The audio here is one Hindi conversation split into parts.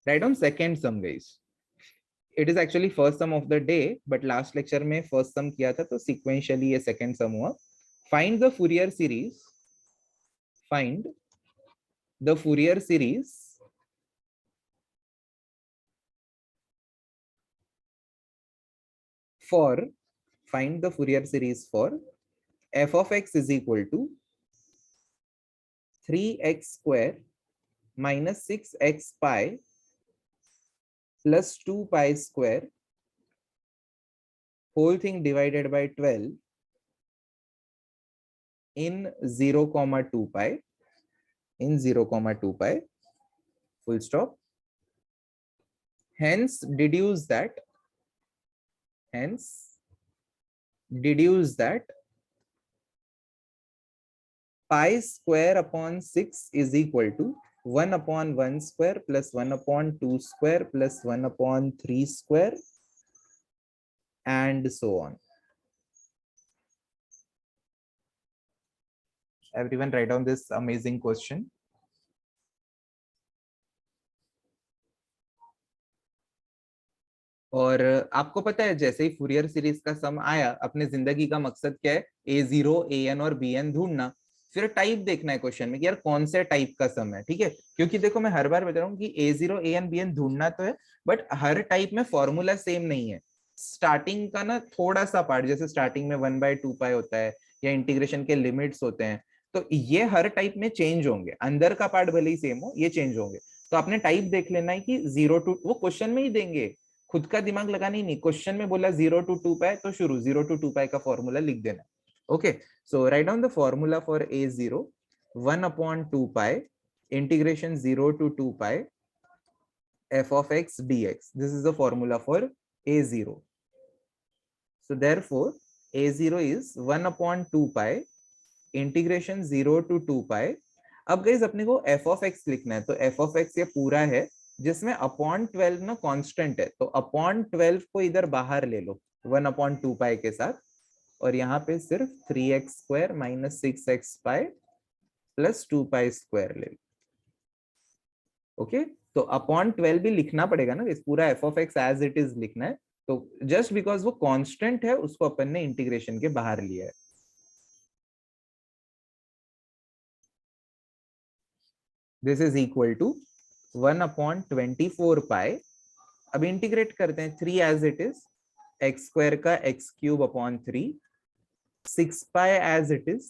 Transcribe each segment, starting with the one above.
Right down second sum guys. It is actually first sum of the day, but last lecture में फर्स्ट सम किया था तो सिक्वेंशियली ये सेकेंड सम हुआ. Find the Fourier series, find the Fourier series for, find the Fourier series for f of x is equal to 3x square minus 6x pi plus 2 pi square whole thing divided by 12 in 0 comma 2 pi, in 0 comma 2 pi, full stop. Hence deduce that, hence deduce that pi square upon 6 is equal to 1 upon 1 square plus 1 upon 2 square plus 1 upon 3 square and so on. Everyone write down this amazing question. और आपको पता है जैसे ही फूरियर सीरीज का सम आया, अपने जिंदगी का मकसद क्या है? a0, an और bn ढूंढना. फिर टाइप देखना है क्वेश्चन में कि यार कौन से टाइप का सम है. ठीक है, क्योंकि देखो मैं हर बार बता रहा हूँ कि a0, an, bn ढूंढना तो है, बट हर टाइप में फॉर्मूला सेम नहीं है. स्टार्टिंग का ना थोड़ा सा पार्ट, जैसे स्टार्टिंग में 1/2 पाई होता है या इंटीग्रेशन के लिमिट्स होते हैं, तो ये हर टाइप में चेंज होंगे. अंदर का पार्ट भले ही सेम हो, ये चेंज होंगे. तो आपने टाइप देख लेना है कि 0 to, वो क्वेश्चन में ही देंगे, खुद का दिमाग लगाना ही नहीं. क्वेश्चन में बोला 0 to 2 पाई, तो शुरू 0 to 2 पाई का फॉर्मूला लिख देना. Okay, so write down the formula for a0, 1/2 pi integration 0 to 2 pi f of x dx. This is the formula for a0. So therefore a0 is 1/2 pi integration 0 to 2 pi. अब गाइस अपने को f of x लिखना है, तो f of x ये पूरा है जिसमें अपॉन 12 ना कांस्टेंट है, तो अपॉन 12 को इधर बाहर ले लो 1/2 पाई के साथ, और यहाँ पे सिर्फ 3x square minus 6x pi plus 2 pi square ले लो. ओके, तो अपॉन 12 भी लिखना पड़ेगा ना, इस पूरा f of x as it is लिखना है. तो जस्ट बिकॉज वो कांस्टेंट है उसको अपन ने इंटीग्रेशन के बाहर लिया है. This is equal to 1/24 pi. अब इंटीग्रेट करते हैं 3 as it is, x square का x cube upon 3, 6 pi as it is,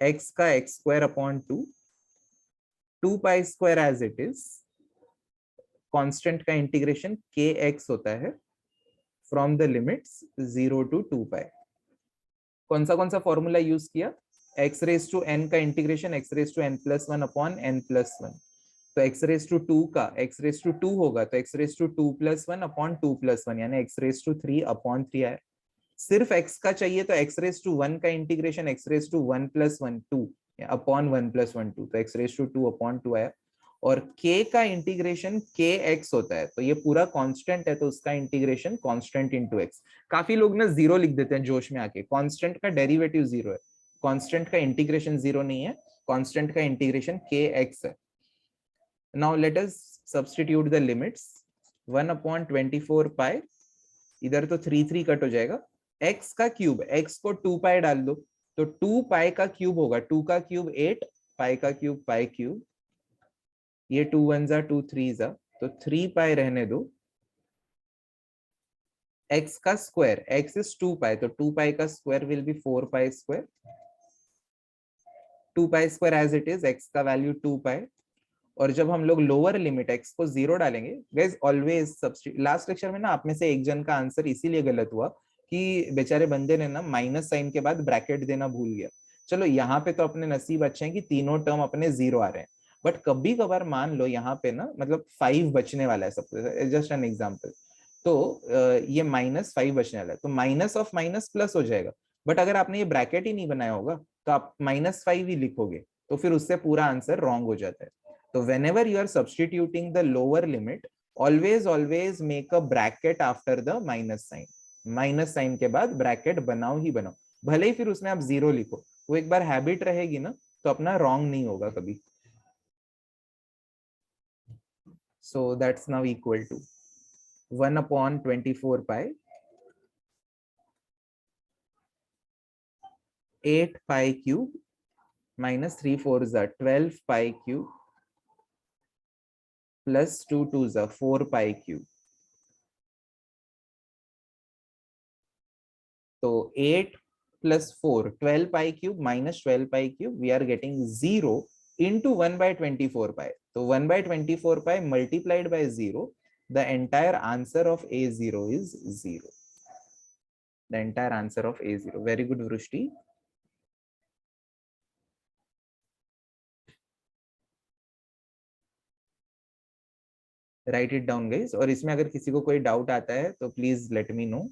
x का x square upon 2, 2 pi square as it is, constant का इंटीग्रेशन के एक्स होता है from the limits 0 to 2 pi. कौन सा फॉर्मूला यूज किया? x रेज टू n का integration x raise to n plus 1 upon n plus 1. तो x रेज टू 2 का x रेज टू 2 होगा तो x raise to 2 plus 1 upon 2 plus 1, यानी x रेज टू 3 अपॉन 3 आया. सिर्फ x का चाहिए तो x रेज टू 1 का integration x raise to 1 plus 1 2 upon 1 plus 1 2, तो x रेज टू 2 अपॉन 2 आया. और k का इंटीग्रेशन k x होता है, तो ये पूरा कांस्टेंट है तो उसका इंटीग्रेशन कांस्टेंट इनटू x. काफी लोग ना जीरो लिख देते हैं जोश में आके. कांस्टेंट का डेरिवेटिव जीरो है, कांस्टेंट का इंटीग्रेशन जीरो नहीं है, कांस्टेंट का इंटीग्रेशन के एक्स है. Now let us substitute the limits. 1/24 पाई, इधर तो 3 कट हो जाएगा. x का क्यूब, x को 2 पाई डाल दो तो 2 पाई का क्यूब होगा, 2 का क्यूब 8, पाई का क्यूब पाई क्यूब, ये 2 1 जा 2 3 जा, तो 3 पाई रहने दो. x का स्क्वायर, x इज 2 पाई, तो 2 पाई का square will be 4 pi square. 2 pi square as it is, x का वैल्यू 2 पाई. और जब हम लोग लोअर लिमिट x को 0 डालेंगे, guys always substitute. Last lecture में ना आप में से एक जन का आंसर इसीलिए गलत हुआ कि बेचारे बंदे ने ना माइनस साइन के बाद ब्रैकेट देना भूल गया. चलो यहाँ पे तो अपने नसीब अच्छे हैं कि तीनों टर्म अपने 0 आ रहे हैं, बट कभी कभार मान लो यहाँ पे ना मतलब 5 बचने वाला है सब, जस्ट एन एग्जाम्पल. तो ये -5 बचने वाला है, तो माइनस ऑफ माइनस प्लस हो जाएगा. बट अगर आपने ये ब्रैकेट ही नहीं बनाया होगा तो आप -5 ही लिखोगे, तो फिर उससे पूरा आंसर रॉन्ग हो जाता है. तो whenever you are substituting the lower limit, always make a bracket after the minus sign. Minus sign के बाद ब्रैकेट बनाओ ही बनाओ, भले ही फिर उसमें आप 0 लिखो, वो एक बार हैबिट रहेगी ना तो अपना रॉन्ग नहीं होगा कभी. so that's now equal to 1 upon 24 pi 8 pi cube minus 3 4s are 12 pi cube plus 2 2s are 4 pi cube. So 8 plus 4, 12 pi cube minus 12 pi cube, we are getting 0 into 1 by 24 pi. So 1 by 24 pi multiplied by 0, the entire answer of A0 is 0. The entire answer of A0. Very good, Vrushti. Write it down, guys. और इसमें अगर किसी को कोई डाउट आता है तो please let me know.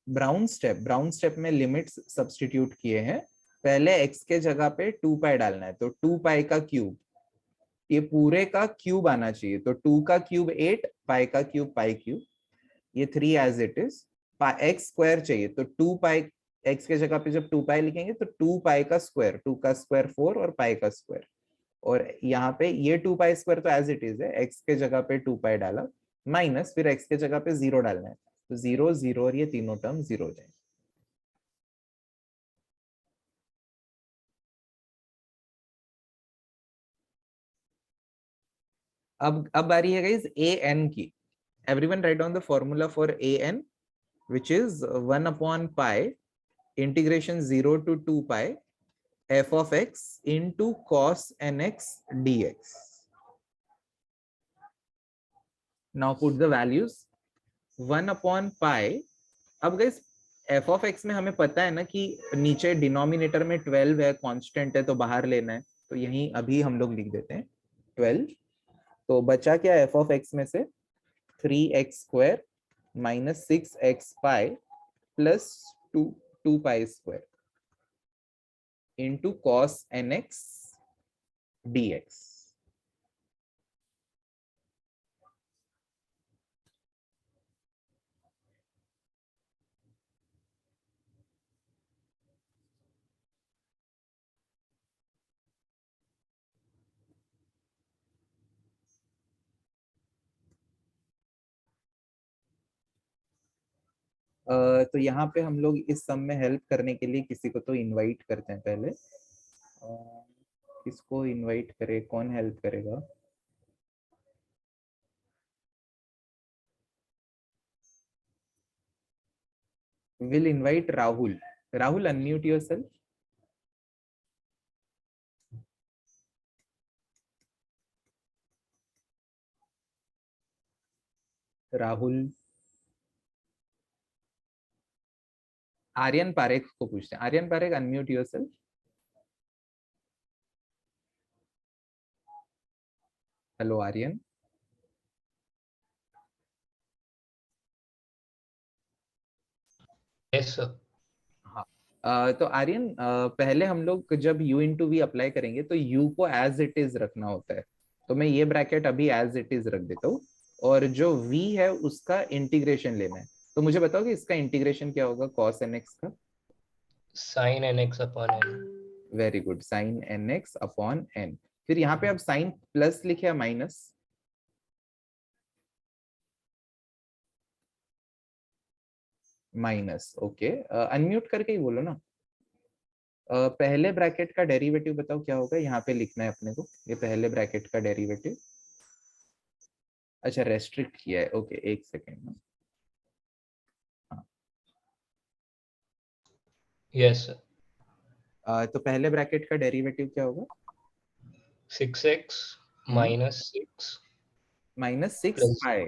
Brown step में लिमिट्स सब्स्टिट्यूट किए हैं. पहले x के जगह पे 2 पाई डालना है, तो 2 पाई का क्यूब, ये पूरे का क्यूब आना चाहिए. तो 2 का क्यूब 8, पाई का क्यूब पाई क्यूब, ये 3 as it is. x square चाहिए, तो 2 पाई, x के जगह पे जब 2 पाई लिखेंगे तो 2 पाई का स्क्वायर, 2 का स्क्वायर 4 और पाई का स्क्वायर. और यहाँ पे ये 2 पाई स्क्वायर तो एज इट इज है, x के जगह पे 2 पाई डाला, माइनस फिर x के जगह पे 0 डालना है, तो 0 0 और ये तीनों टर्म 0 हो जाएंगे. अब बारी है गाइस a n की. Everyone write down the formula for a n, which is 1 upon pi integration 0 to 2 pi f of x into cos nx dx. Now put the values. 1 upon pi. अब गाइस f of x में हमें पता है ना कि नीचे डिनोमिनेटर में 12 है, कांस्टेंट है, तो बाहर लेना है, तो यहीं अभी हम लोग लिख देते हैं 12. तो बचा क्या f of x में से 3x square minus 6x pi plus 2 pi square into cos nx dx. तो यहाँ पे हम लोग इस सम में हेल्प करने के लिए किसी को तो इनवाइट करते हैं पहले. किसको इनवाइट करे, कौन हेल्प करेगा? Will invite Rahul. Rahul, unmute yourself. Rahul. Aryan Parekh को पूछते हैं. Aryan Parekh, unmute yourself. Hello Aryan. Yes sir. हाँ, तो आर्यन, पहले हम लोग जब u इंटू वी अप्लाई करेंगे तो u को एज इट इज रखना होता है. तो मैं ये ब्रैकेट अभी एज इट इज रख देता हूँ, और जो v है उसका इंटीग्रेशन लेना है. तो मुझे बताओ कि इसका इंटीग्रेशन क्या होगा cos nx का? sin nx upon n. Very good, sin nx upon n. फिर यहाँ पे अब साइन प्लस लिखे या माइनस? माइनस. ओके, अनम्यूट करके ही बोलो ना. पहले ब्रैकेट का डेरिवेटिव बताओ क्या होगा. यहाँ पे लिखना है अपने को, ये पहले ब्रैकेट का डेरिवेटिव. अच्छा, रेस्ट्रिक्ट किया है. ओके, एक सेकेंड. Yes sir. तो पहले ब्रैकेट का डेरिवेटिव क्या होगा? 6x minus 6 minus 6 plus pi.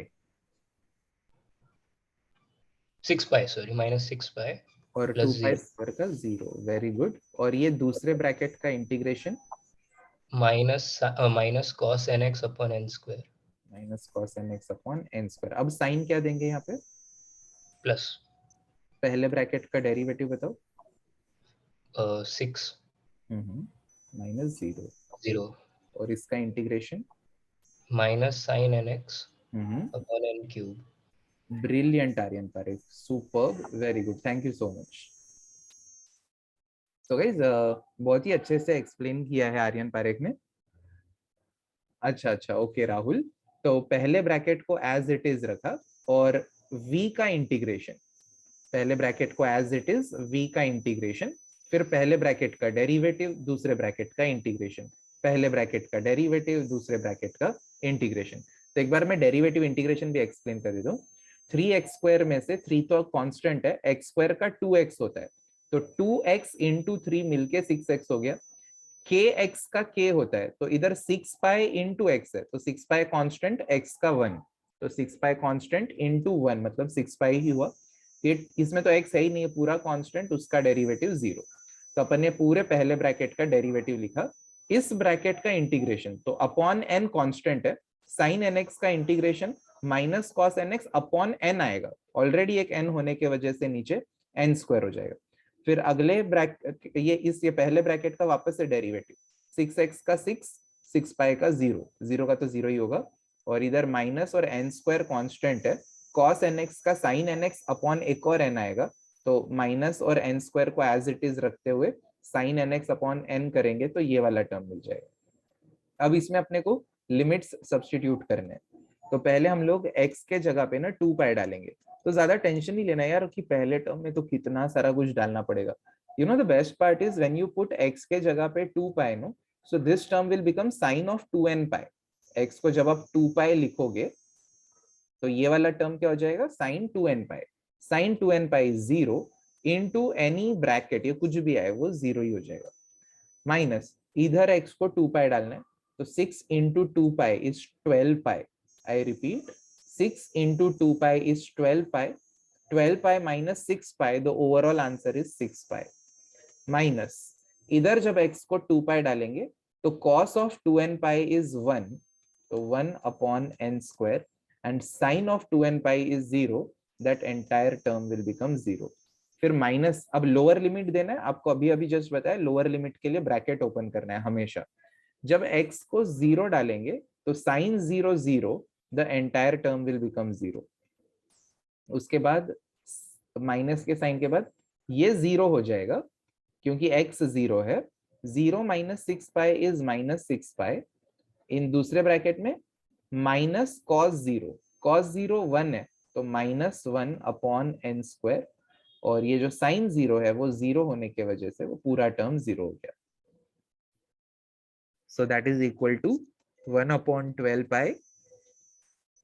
6 pi, sorry, minus 6 pi और प्लस 2 पाई स्क्वायर का 0, वेरी गुड। और ये दूसरे ब्रैकेट का integration minus cos n x upon n square minus cos n x upon n square. अब साइन क्या देंगे यहाँ पे? प्लस पहले ब्रैकेट का डेरिवेटिव बताओ। 6 माइनस 0। 0 और इसका integration minus sine n x upon n cube. Brilliant Aryan Parekh, superb, very good, thank you so much. तो गाइस बहुत ही अच्छे से एक्सप्लेन किया है आर्यन पारेख ने। अच्छा अच्छा, ओके राहुल। तो पहले ब्रैकेट को एज इट इज रखा और v का इंटीग्रेशन, पहले ब्रैकेट को एज इट इज v का इंटीग्रेशन, फिर पहले ब्रैकेट का डेरिवेटिव, दूसरे ब्रैकेट का इंटीग्रेशन, पहले ब्रैकेट का डेरिवेटिव, दूसरे ब्रैकेट का इंटीग्रेशन। तो एक बार मैं डेरिवेटिव इंटीग्रेशन भी एक्सप्लेन कर देता हूँ। 3x स्क्वायर में से 3 तो कांस्टेंट है, x स्क्वायर का 2x होता है, तो 2x इंटू 3 मिलके 6x हो गया। kx का k होता है, तो इधर 6 पाई इंटू एक्स है, तो 6 पाई कांस्टेंट, x का 1, तो 6 पाई कांस्टेंट इंटू 1 मतलब 6 पाई ही हुआ। ये इसमें तो x है ही नहीं है, पूरा कांस्टेंट, उसका डेरिवेटिव 0। तो अपन ने पूरे पहले ब्रैकेट का डेरिवेटिव लिखा। इस ब्रैकेट का इंटीग्रेशन तो अपॉन n कांस्टेंट है, साइन nx का integration minus cos nx upon n आएगा, ऑलरेडी एक n होने की वजह से नीचे n स्क्वायर हो जाएगा। फिर अगले ब्रैकेट, ये पहले ब्रैकेट का वापस से डेरिवेटिव, 6x का 6, 6 पाई का 0, 0 का तो 0 ही होगा, और इधर माइनस और n स्क्वायर कांस्टेंट है, cos nx का sin nx अपॉन एक और n आएगा, तो माइनस और n स्क्वायर को एज इट इज रखते हुए sin nx अपॉन n करेंगे तो ये वाला टर्म मिल जाएगा। अब इसमें अपने को लिमिट्स सब्स्टिट्यूट करने हैं, तो पहले हम लोग x के जगह पे ना 2 पाई डालेंगे। तो ज्यादा टेंशन नहीं लेना यार कि पहले टर्म में तो कितना सारा कुछ डालना पड़ेगा। You know the best part is when you put x के जगह पे 2 pi no, so this term will become sine of 2n pi. x को जब आप 2 पाई लिखोगे तो ये वाला टर्म क्या हो जाएगा, साइन 2n पाई। Sign 2n pi 0 into any bracket, ये कुछ भी आए वो 0 ही हो जाएगा, माइनस इधर x को 2 पाई डालना है, तो 6 into 2 pi is 12 pi. I repeat, 6 into 2 pi is 12 pi. 12 pi minus 6 pi, the overall answer is 6 pi. Minus, इधर जब x को 2 pi डालेंगे तो cos of 2n pi is 1, तो 1 upon n square, and sin of 2n pi is 0, that entire term will become 0. फिर माइनस, अब लोअर लिमिट देना है आपको, अभी अभी जस्ट बताया, लोअर लिमिट के लिए ब्रैकेट ओपन करना है हमेशा। जब x को 0 डालेंगे तो sin 0 0, the entire term will become 0। उसके बाद माइनस के साइन के बाद ये 0 हो जाएगा क्योंकि x 0 है। 0 माइनस 6 पाई इज माइनस 6 पाई। इन दूसरे ब्रैकेट में माइनस cos 0, cos 0 1 है, तो माइनस 1 अपॉन n स्क्वायर, और ये जो साइन 0 है वो 0 होने की वजह से वो पूरा टर्म 0 हो गया। So that is equal to 1 upon 12 pi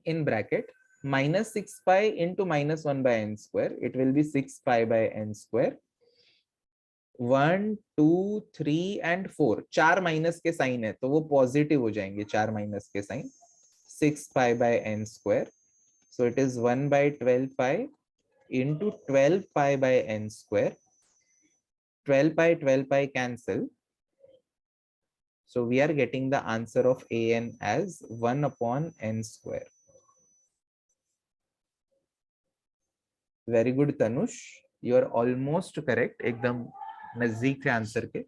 in bracket minus 6 pi into minus 1 by n square. It will be 6 pi by n square. 1 2 3 and 4, 4 minus के साइन है तो वो पॉजिटिव हो जाएंगे, 4 माइनस के sign. 6 pi by n square, so it is 1 by 12 pi into 12 pi by n square. 12 pi cancel, so we are getting the answer of an as 1 upon n square. Very good Tanush, you are almost correct, एकदम नजदीक थे आंसर के।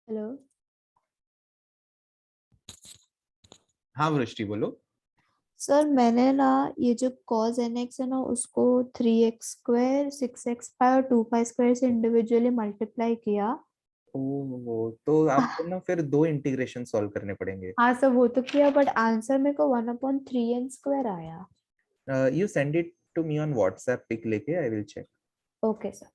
हेलो हाँ वृष्टि बोलो। सर, मैंने ना ये जो cos nx है ना उसको 3x स्क्वायर 6x पाई और 2 पाई स्क्वायर से इंडिविजुअली मल्टीप्लाई किया। ओ तो आपको ना फिर 2 इंटीग्रेशन सॉल्व करने पड़ेंगे। हाँ सर, वो तो किया बट आंसर मेरे को 1/3n स्क्वायर आया। You send it to me on WhatsApp, pick लेके I will check. Okay sir.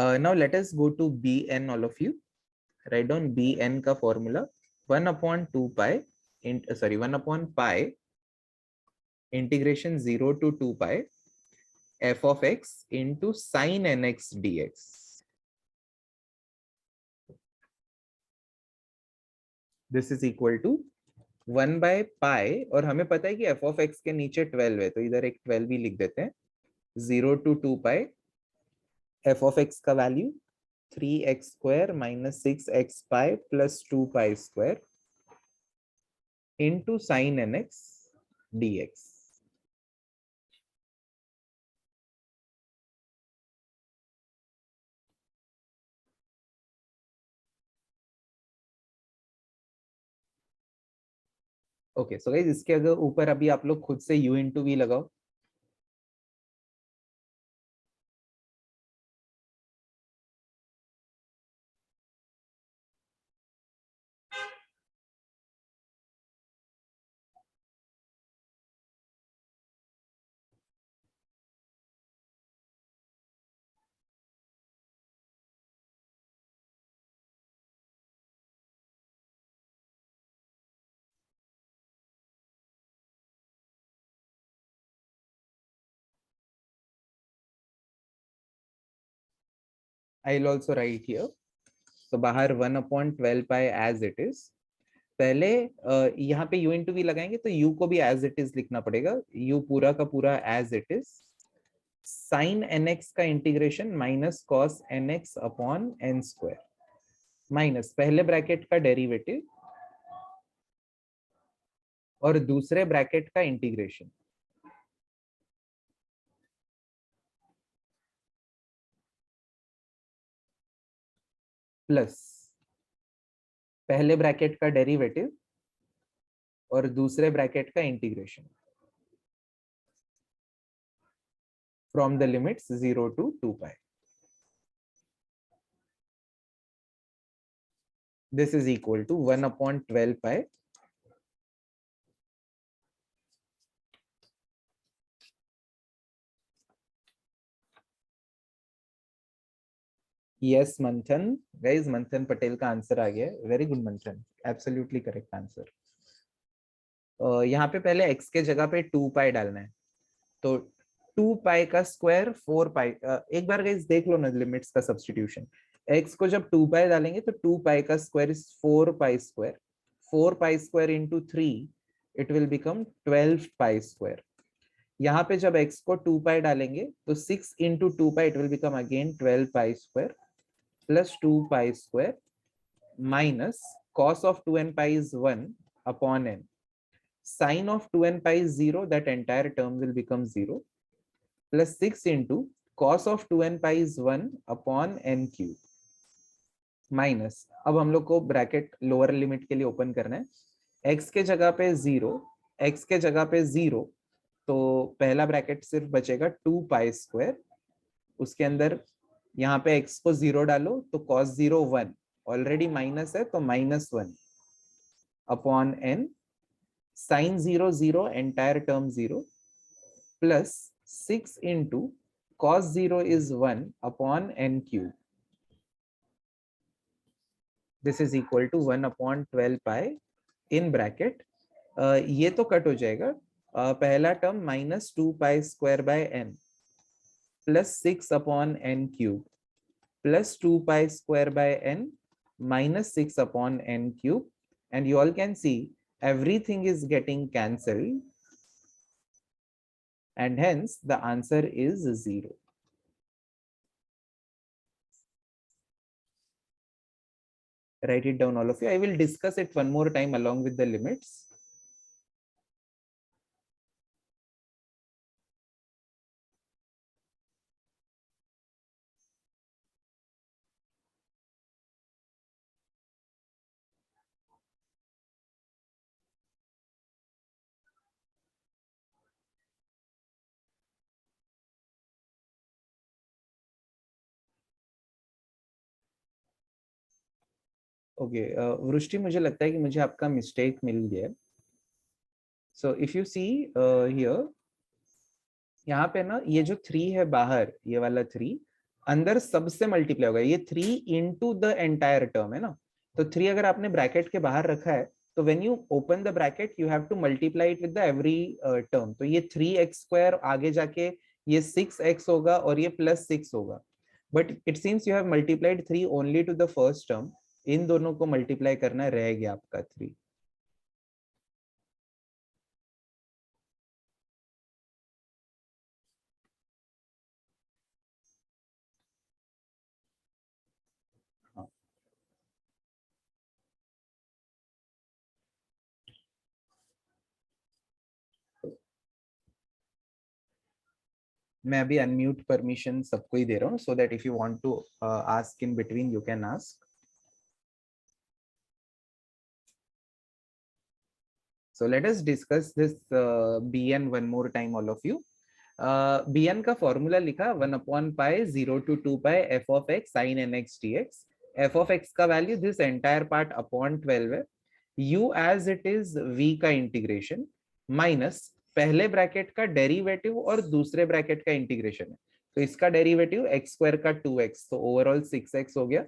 Now let us go to Bn, all of you. Write down Bn का formula 1/2 pi 1 pi integration 0 to 2 pi f of x into sin nx dx. This is equal to 1 by pi, और हमें पता है कि f of x के नीचे 12 है, तो इधर एक 12 भी लिख देते हैं. 0 to 2 pi f of x का value 3x square minus 6x pi plus 2 pi square into sin nx dx. Okay, so guys इसके अगर ऊपर अभी आप लोग खुद से u into v लगाओ. I'll also write here. So बाहर 1/12 pi as it is. पहले यहाँ पे u into v लगाएंगे तो u को भी as it is लिखना पड़ेगा. u पूरा का पूरा as it is. sin nx का integration minus cos nx upon n square minus पहले ब्रैकेट का डेरिवेटिव और दूसरे ब्रैकेट का इंटीग्रेशन प्लस पहले ब्रैकेट का डेरिवेटिव और दूसरे ब्रैकेट का integration from the limits 0 to 2 pi. This is equal to 1/12 pi yes मंथन. गाइस मंथन पटेल का आंसर आ गया है. वेरी गुड मंथन, एब्सोल्युटली करेक्ट आंसर. यहाँ पे पहले x के जगह पे 2 पाई डालना है, तो 2 पाई का स्क्वायर 4 पाई. एक बार गाइस देख लो ना लिमिट्स का सब्स्टिट्यूशन. x को जब 2 पाई डालेंगे तो 2 पाई का square is 4 pi square. 4 pi square into 3 it will become 12 pi square. यहाँ पे जब x को 2 पाई डालेंगे तो 6 into 2 pi it will become again 12 pi square plus 2 pi square minus cos of 2n pi is 1 upon n. Sin of 2n pi is 0, that entire term will become 0, plus 6 into cos of 2n pi is 1 upon n cube minus, अब हम लोग को ब्रैकेट लोअर लिमिट के लिए ओपन करना है. x के जगह पे 0, x के जगह पे 0, तो पहला ब्रैकेट सिर्फ बचेगा 2 पाई स्क्वायर. उसके अंदर यहाँ पे x को 0 डालो तो cos 0 1, ऑलरेडी माइनस है तो -1 upon n. sin 0 0, entire term 0, plus 6 into cos 0 is 1 upon n cube. This is equal to 1/12 pi in bracket. ये तो कट हो जाएगा. पहला term -2 pi square by n plus 6 upon n cube plus 2 pi square by n minus 6 upon n cube, and you all can see everything is getting cancelled and hence the answer is 0. Write it down all of you. I will discuss it one more time along with the limits. Okay, वृष्टि मुझे लगता है कि मुझे आपका मिस्टेक मिल गया. So if you see here, यहाँ पे ना ये जो 3 है बाहर, ये वाला 3, अंदर सबसे मल्टीप्लाई होगा, ये 3 इंटू द एंटायर टर्म है ना, तो 3 अगर आपने ब्रैकेट के बाहर रखा है तो when you open the bracket you have to multiply it with the every term, तो ये 3x² आगे जाके ये 6x होगा और ये +6 होगा, but it seems you have multiplied 3 only to the first term, इन दोनों को मल्टीप्लाई करना रह गया आपका 3। मैं अभी अनम्यूट परमिशन सबको ही दे रहा हूँ, so that if you want to ask in between you can ask. So let us discuss this bn one more time, all of you. bn का फॉर्मूला लिखा 1/π 0 to 2π f of x sin nx dx, f of x का value this entire part upon 12 है, u as it is v का इंटीग्रेशन माइनस पहले ब्रैकेट का डेरिवेटिव और दूसरे ब्रैकेट का इंटीग्रेशन है, तो इसका डेरिवेटिव x² का 2x, तो ओवरऑल 6x हो गया,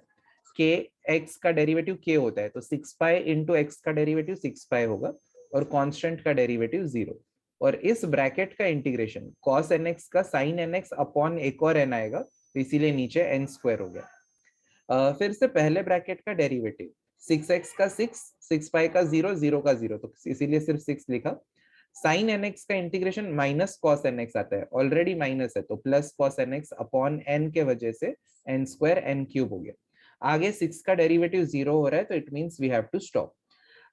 k x का डेरिवेटिव k होता है, तो 6π इंटू x का डेरिवेटिव 6π होगा और कांस्टेंट का डेरिवेटिव 0, और इस ब्रैकेट का इंटीग्रेशन cos nx का sin nx अपॉन एक और n आएगा, तो इसीलिए नीचे n² हो गया। फिर से पहले ब्रैकेट का डेरिवेटिव 6x का 6, 6π का 0, 0 का 0, तो इसीलिए सिर्फ 6 लिखा, sin nx का इंटीग्रेशन माइनस cos nx आता है, ऑलरेडी माइनस है तो plus cos nx upon n के वजह से n² n³ हो गया, आगे 6 का डेरिवेटिव 0 हो रहा है, तो it means we have to stop.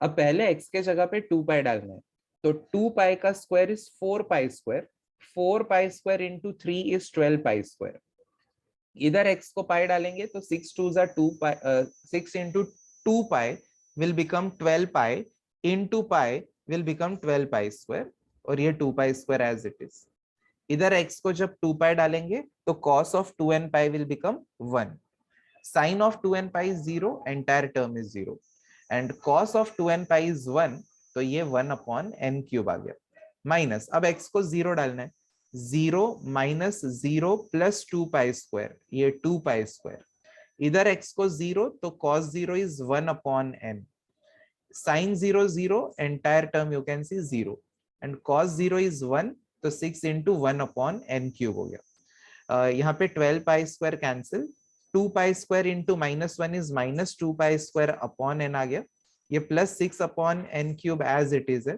अब पहले x के जगह पे 2π डालना है, तो 2π का स्क्वायर इज 4π², 4π² इंटू 3 इज 12π², इधर x को पाई डालेंगे तो 6 2 जा 2π, 6 into 2π will become 12π into pi will become 12π², और ये 2π² एज इट इज, इधर x को जब 2π डालेंगे तो cos of 2nπ will become 1, sin of 2nπ is 0, entire term is 0, and cos of 2nπ is 1, तो ये 1/n³ आ गया, माइनस अब x को 0 डालना है, 0 माइनस 0 प्लस 2π², ये 2π², इधर x को 0 तो cos 0 is 1/n, sin 0 0, entire term you can see 0, and cos 0 is 1, तो 6 into 1/n³ हो गया। यहाँ पे 12π² cancel, 2π² into -1 is -2π² upon n आ गया, ये plus 6/n³ as it is है,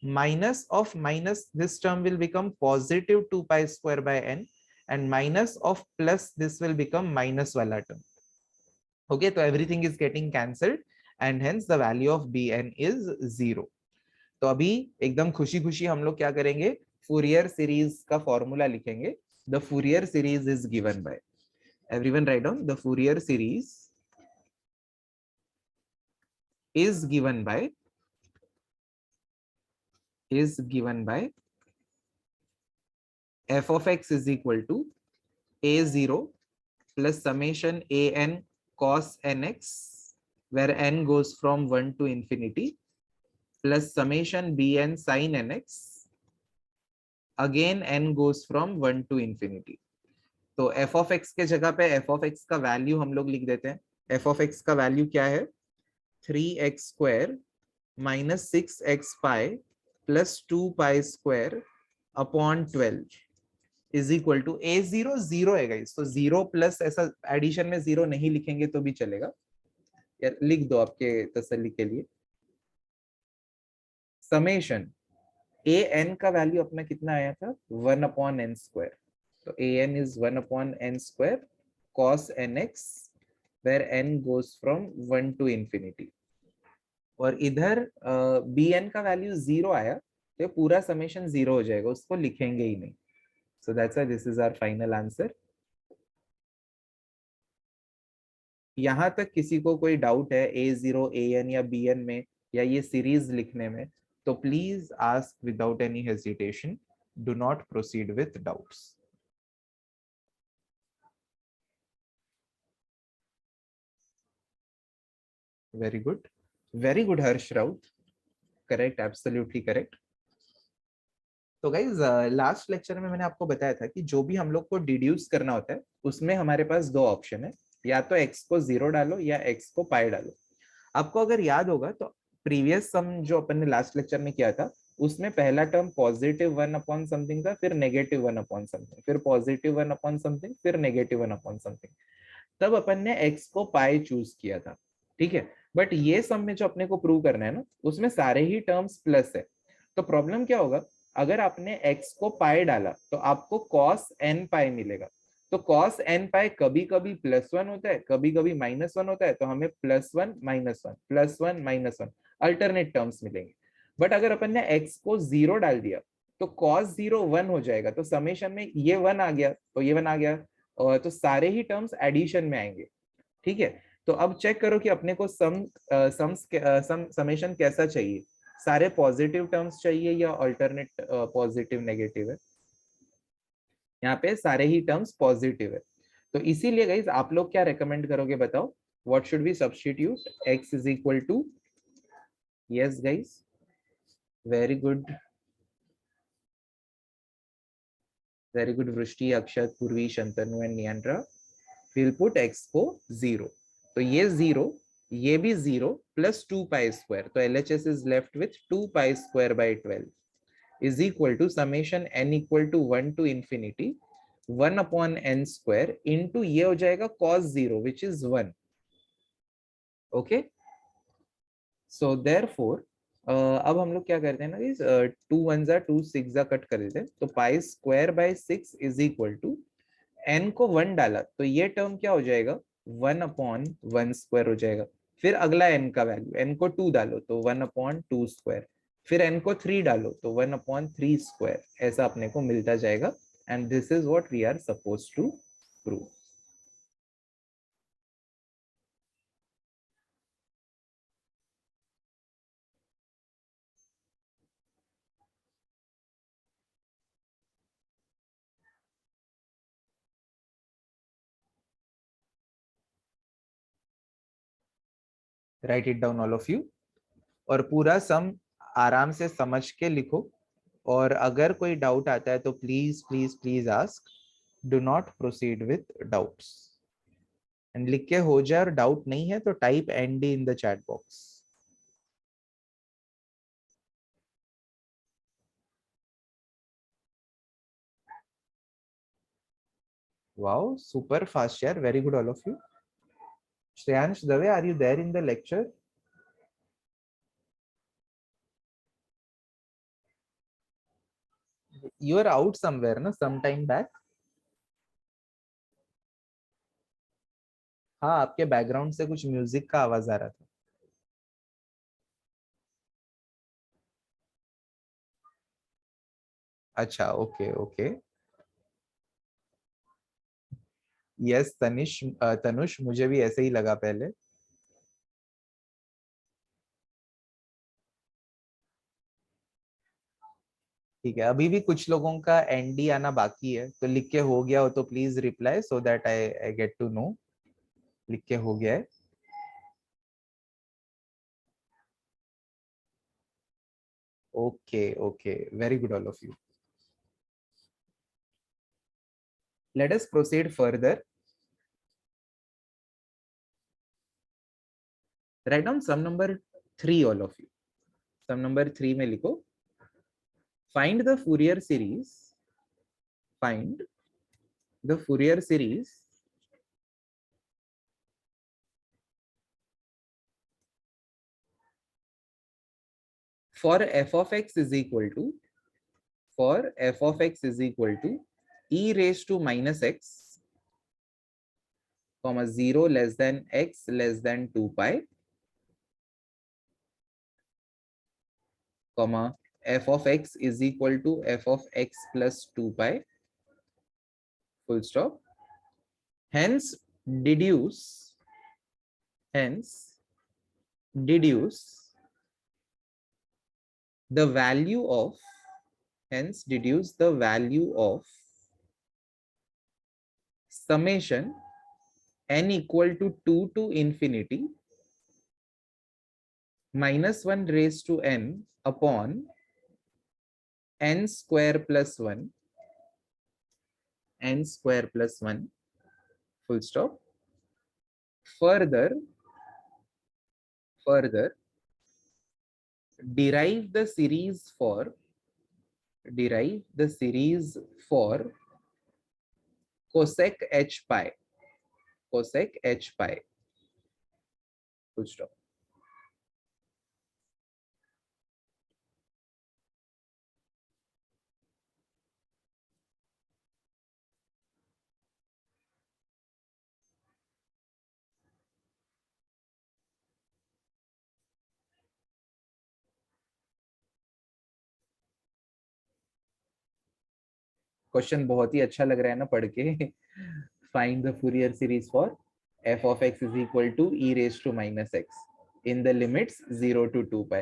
minus of minus this term will become positive 2π² by n, and minus of plus this will become minus वाला टर्म, ओके, तो everything is getting cancelled and hence the value of bn is 0। तो अभी एकदम खुशी खुशी हम लोग क्या करेंगे, फूरियर सीरीज का फॉर्मूला लिखेंगे, the Fourier series is given by, everyone write down, the Fourier series is given by f of x is equal to a0 plus summation an cos nx, where n goes from 1 to infinity, plus summation bn sin nx, again n goes from 1 to infinity। तो f of x के जगह पे f of x का वैल्यू हम लोग लिख देते हैं, f of x का वैल्यू क्या है, 3x² minus 6xπ plus 2π² upon 12 is equal to a0 0 है गाइस, तो 0 प्लस ऐसा एडिशन में 0 नहीं लिखेंगे तो भी चलेगा, या लिख दो आपके तसल्ली के लिए, समेशन an का वैल्यू अपना कितना आया था 1/n², so an is 1/n² cos nx, where n goes from 1 to infinity, और इधर bn का वैल्यू 0 आया, तो ये पूरा समेशन 0 हो जाएगा, उसको लिखेंगे ही नहीं, so that's why this is our final answer। यहां तक किसी को कोई डाउट है a0 an या bn में या ये सीरीज लिखने में, तो please ask without any hesitation, do not proceed with doubts. Very good Harsh Raut, correct, absolutely correct। तो गाइज लास्ट लेक्चर में मैंने आपको बताया था कि जो भी हम लोग को डिड्यूस करना होता है उसमें हमारे पास दो ऑप्शन है, या तो x को 0 डालो या x को पाई डालो। आपको अगर याद होगा तो प्रीवियस सम जो अपन ने लास्ट लेक्चर में किया था उसमें पहला टर्म +1 अपॉन समथिंग था, फिर -1 अपॉन समथिंग, फिर +1 अपॉन समथिंग, फिर -1 अपॉन समथिंग। तब अपन ने x को पाई चूज किया था, ठीक है। बट ये सम में जो अपने को प्रूव करना है ना, उसमें सारे ही टर्म्स प्लस है। तो प्रॉब्लम क्या होगा, अगर आपने x को पाई डाला तो आपको cos n पाई मिलेगा। तो cos n पाई कभी कभी +1 होता है, कभी कभी -1 होता है, तो हमें +1 -1 +1 -1 अल्टरनेट टर्म्स मिलेंगे। बट अगर अपन ने x को 0 डाल दिया तो cos 0 1 हो जाएगा, तो समेशन में ये 1 आ गया तो ये 1 आ गया, और तो सारे ही टर्म्स एडिशन में आएंगे, ठीक है। तो अब चेक करो कि अपने को समेशन कैसा चाहिए, सारे पॉजिटिव टर्म्स चाहिए या अल्टरनेट पॉजिटिव नेगेटिव है। यहाँ पे सारे ही टर्म्स पॉजिटिव है, तो इसीलिए गाइस आप लोग क्या रेकमेंड करोगे बताओ, what should we substitute, x is equal to, yes guys, very good, very good Vrishti, Akshat, Purvi, Shantanu and Niyantra. Will put x को 0, तो ये 0, ये भी 0 प्लस 2 पाई स्क्वायर, तो LHS is left with 2 pi square by 12 is equal to summation n equal to 1 to infinity 1 upon n square into ये हो जाएगा cos 0 which is 1, okay. So therefore अब हम लोग क्या करते हैं ना, 2 1 जा 2 6 जा कट कर देते हैं, तो pi square by 6 is equal to n को 1 डाला तो ये टर्म क्या हो जाएगा, 1 अपॉन 1 स्क्वायर हो जाएगा। फिर अगला n का वैल्यू, n को 2 डालो तो 1 अपॉन 2 स्क्वायर, फिर n को 3 डालो तो 1 अपॉन 3 स्क्वायर, ऐसा अपने को मिलता जाएगा। And this is what we are suppose to prove. Write it down all of you, और पूरा सम आराम से समझ के लिखो, और अगर कोई डाउट आता है तो please please please ask, do not proceed with doubts. And लिख के हो जाए, और डाउट नहीं है तो type ND in the chat box. Wow, super fast यार, very good all of you. Shreyansh Dave, are you there in the lecture? You are out somewhere ना, सम टाइम बैक। हाँ, आपके बैकग्राउंड से कुछ म्यूजिक का आवाज आ रहा था। अच्छा, okay okay. Yes Tanish, Tanush, मुझे भी ऐसे ही लगा पहले। ठीक है, अभी भी कुछ लोगों का एनडी आना बाकी है, तो लिख के हो गया हो तो please reply so that I get to know. लिख के हो गया है? Okay okay, very good all of you. Let us proceed further. Write down sum number 3 all of you. Sum number 3 में लिखो, find the Fourier series, find the Fourier series for f of x is equal to, for f of x is equal to e raised to minus x, comma 0 less than x less than 2 pi, comma f of x is equal to f of x plus 2 pi, full stop. Hence deduce, hence deduce the value of, hence deduce the value of summation n equal to 2 to infinity minus 1 raised to n upon n square plus 1, n square plus 1, full stop. Further derive the series for cosec h pi, full stop. Question बहुत ही अच्छा लग रहा है ना पढ़ के। Find the Fourier series for f of x is equal to e raised to minus x in the limits 0 to 2 pi।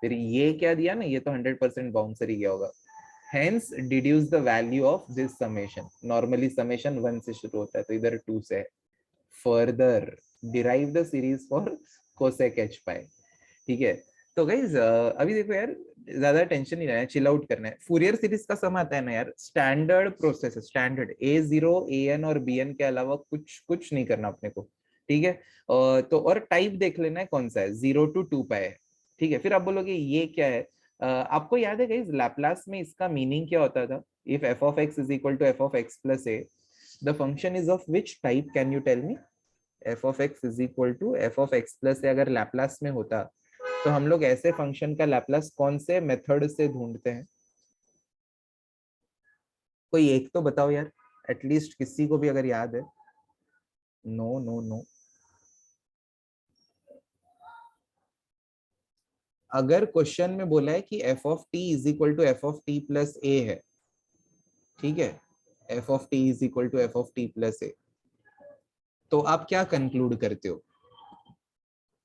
फिर ये क्या दिया ना, ये तो 100% बाउंसर ही गया होगा। Hence deduce the value of this summation। Normally summation 1 से शुरू होता है, तो इधर 2 से है। Further derive the series for cosec h pi। ठीक है, तो गाइज अभी देखो यार, ज्यादा टेंशन नहीं लेना है, चिल आउट करना है। फूरियर सीरीज का सम आता है ना यार, स्टैंडर्ड प्रोसेस है, स्टैंडर्ड a0 an और bn के अलावा कुछ नहीं करना अपने को। ठीक है, तो और टाइप देख लेना है कौन सा है, 0 to 2 पाई है। ठीक है, फिर आप बोलोगे ये क्या है। आपको याद है गाइज लैपलास में इसका मीनिंग क्या होता था? If f of x is equal to f of x plus a, the function is of which type, can you tell me? f of x is equal to f of x plus a अगर लैपलास में होता तो हम लोग ऐसे फंक्शन का लैपलास कौन से मेथड से ढूंढते हैं? कोई एक तो बताओ यार, एटलीस्ट किसी को भी अगर याद है। नो नो नो, अगर क्वेश्चन में बोला है कि f of t is equal to f of t plus a है, ठीक है, f of t is equal to f of t plus a, तो आप क्या कंक्लूड करते हो?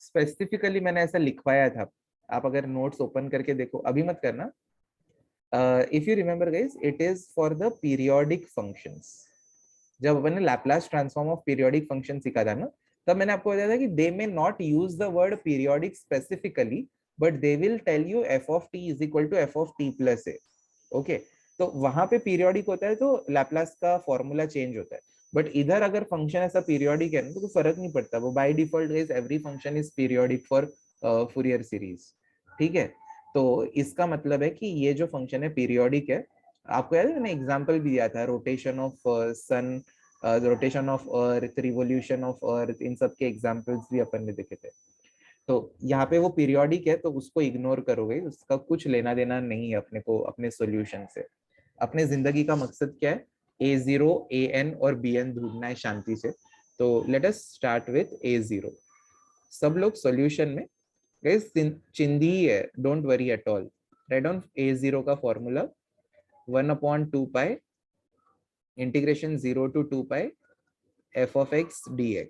स्पेसिफिकली मैंने ऐसा लिखवाया था, आप अगर नोट्स ओपन करके देखो, अभी मत करना। If you remember guys, it is for the periodic functions. जब अपन ने Laplace transform of periodic function सीखा था ना, तब मैंने आपको बताया था कि they may not use the word periodic specifically, but they will tell you f of t is equal to f of t plus a। Okay, तो वहां पे पीरियोडिक होता है तो लैपलास का फॉर्मूला चेंज होता है। बट इधर अगर फंक्शन ऐसा पीरियोडिक है ना, तो कोई फर्क नहीं पड़ता, वो by default is every function is periodic for Fourier series. ठीक है, तो इसका मतलब है कि ये जो फंक्शन है पीरियोडिक है। आपको याद है मैंने एग्जांपल भी दिया था, rotation of sun, rotation of earth, revolution of earth, इन सब के एग्जांपल्स भी अपन ने देखे थे। तो यहाँ पे वो पीरियोडिक है तो उसको इग्नोर करोगे, उसका कुछ लेना देना नहीं है अपने को अपने सॉल्यूशन से। अपने जिंदगी का मकसद क्या है? a0 an और bn ढूंढना है शांति से। तो let us start with a0। सब लोग सॉल्यूशन में गाइस चिंदी ही है, don't worry at all. Right down a0 का formula 1/2 pi integration 0 to 2 pi f of x dx।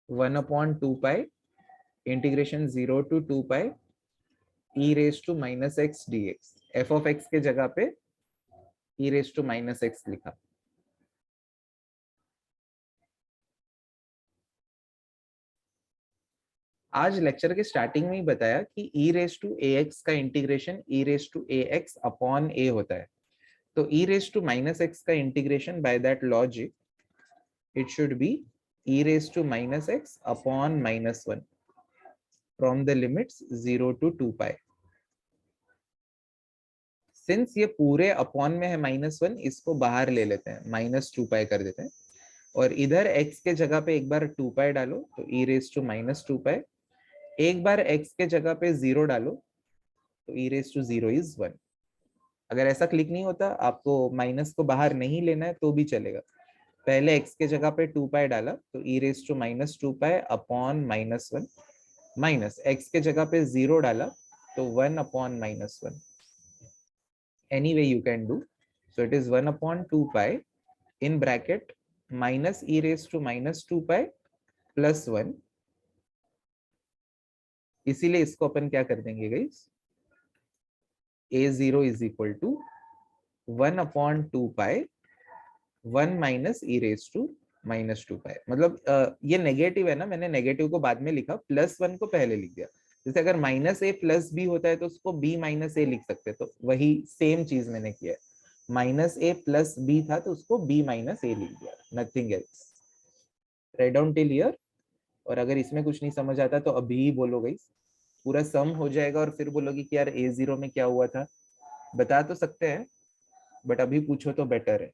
1/2 pi integration 0 to 2 pi e raised to minus x dx। f of x के जगह पे e raised to minus x लिखा। आज लेक्चर के स्टार्टिंग में ही बताया कि e raised to ax का integration e raised to ax upon a होता है। तो e raised to minus x का integration by that logic it should be e raised to minus x upon -1 from the limits 0 to 2 pi. Since ये पूरे अपॉन में है -1, इसको बाहर ले लेते हैं, -2 पाई कर देते हैं। और इधर x के जगह पे एक बार 2 पाई डालो तो e raised to -2 पाई। एक बार x के जगह पे 0 डालो तो e raised to 0 is 1। अगर ऐसा क्लिक नहीं होता, आपको माइनस को बाहर नहीं लेना है तो भी चलेगा। पहले x के जगह पे 2 पाई डाला तो e raised to -2 pi upon -1, minus x के जगह पे 0 डाला तो 1 upon -1। any way you can do, so it is 1/2 pi in bracket minus e raised to -2 pi plus 1। इसीलिए इसको अपन क्या कर देंगे guys, a0 is equal to 1/2 pi 1 minus e raised to -2 pi। मतलब ये नेगेटिव है ना, मैंने नेगेटिव को बाद में लिखा, +1 को पहले लिख दिया। जैसे अगर माइनस ए प्लस बी होता है तो उसको बी माइनस ए लिख सकते, तो वही सेम चीज मैंने किया है, माइनस ए प्लस बी था तो उसको बी माइनस ए लिख दिया, nothing else. Write down till here. और अगर इसमें कुछ नहीं समझ आता तो अभी ही बोलो गाइस, पूरा सम हो जाएगा और फिर बोलोगे कि यार A0 में क्या हुआ था, बता तो सकते हैं बट अभी पूछो तो बेटर है।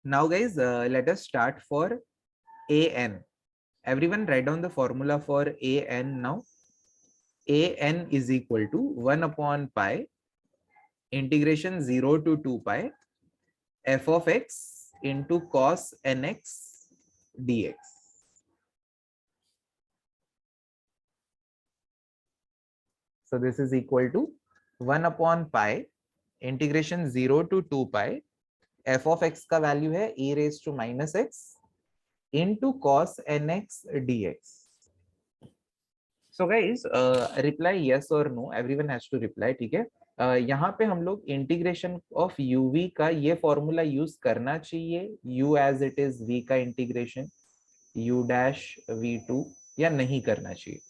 Now guys, let us start for AN. Everyone write down the formula for AN now. AN is equal to 1 upon pi integration 0 to 2 pi f of x into cos nx dx. So this is equal to 1 upon pi integration 0 to 2 pi f of x का वैल्यू है e raised to minus x into cos nx dx. So guys, reply yes or no, everyone has to reply, ठीक है। यहाँ पे हम लोग इंटीग्रेशन ऑफ uv का ये फॉर्मूला यूज करना चाहिए, u as it is v का इंटीग्रेशन u डैश v2, या नहीं करना चाहिए?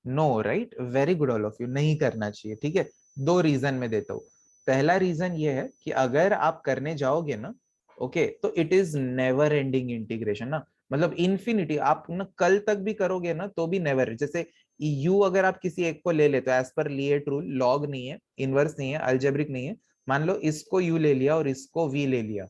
No, right, very good all of you, नहीं करना चाहिए, ठीक है। दो रीजन में देता हूँ। पहला रीजन ये है कि अगर आप करने जाओगे ना, ओके, तो it is never ending integration ना, मतलब इन्फिनिटी, आप ना कल तक भी करोगे ना तो भी नेवर। जैसे यू अगर आप किसी एक को ले लेते हो एज पर लिएट रूल, लॉग नहीं है, इनवर्स नहीं है, अल्जेब्रिक नहीं है, मान लो इसको यू ले लिया और इसको वी ले लिया,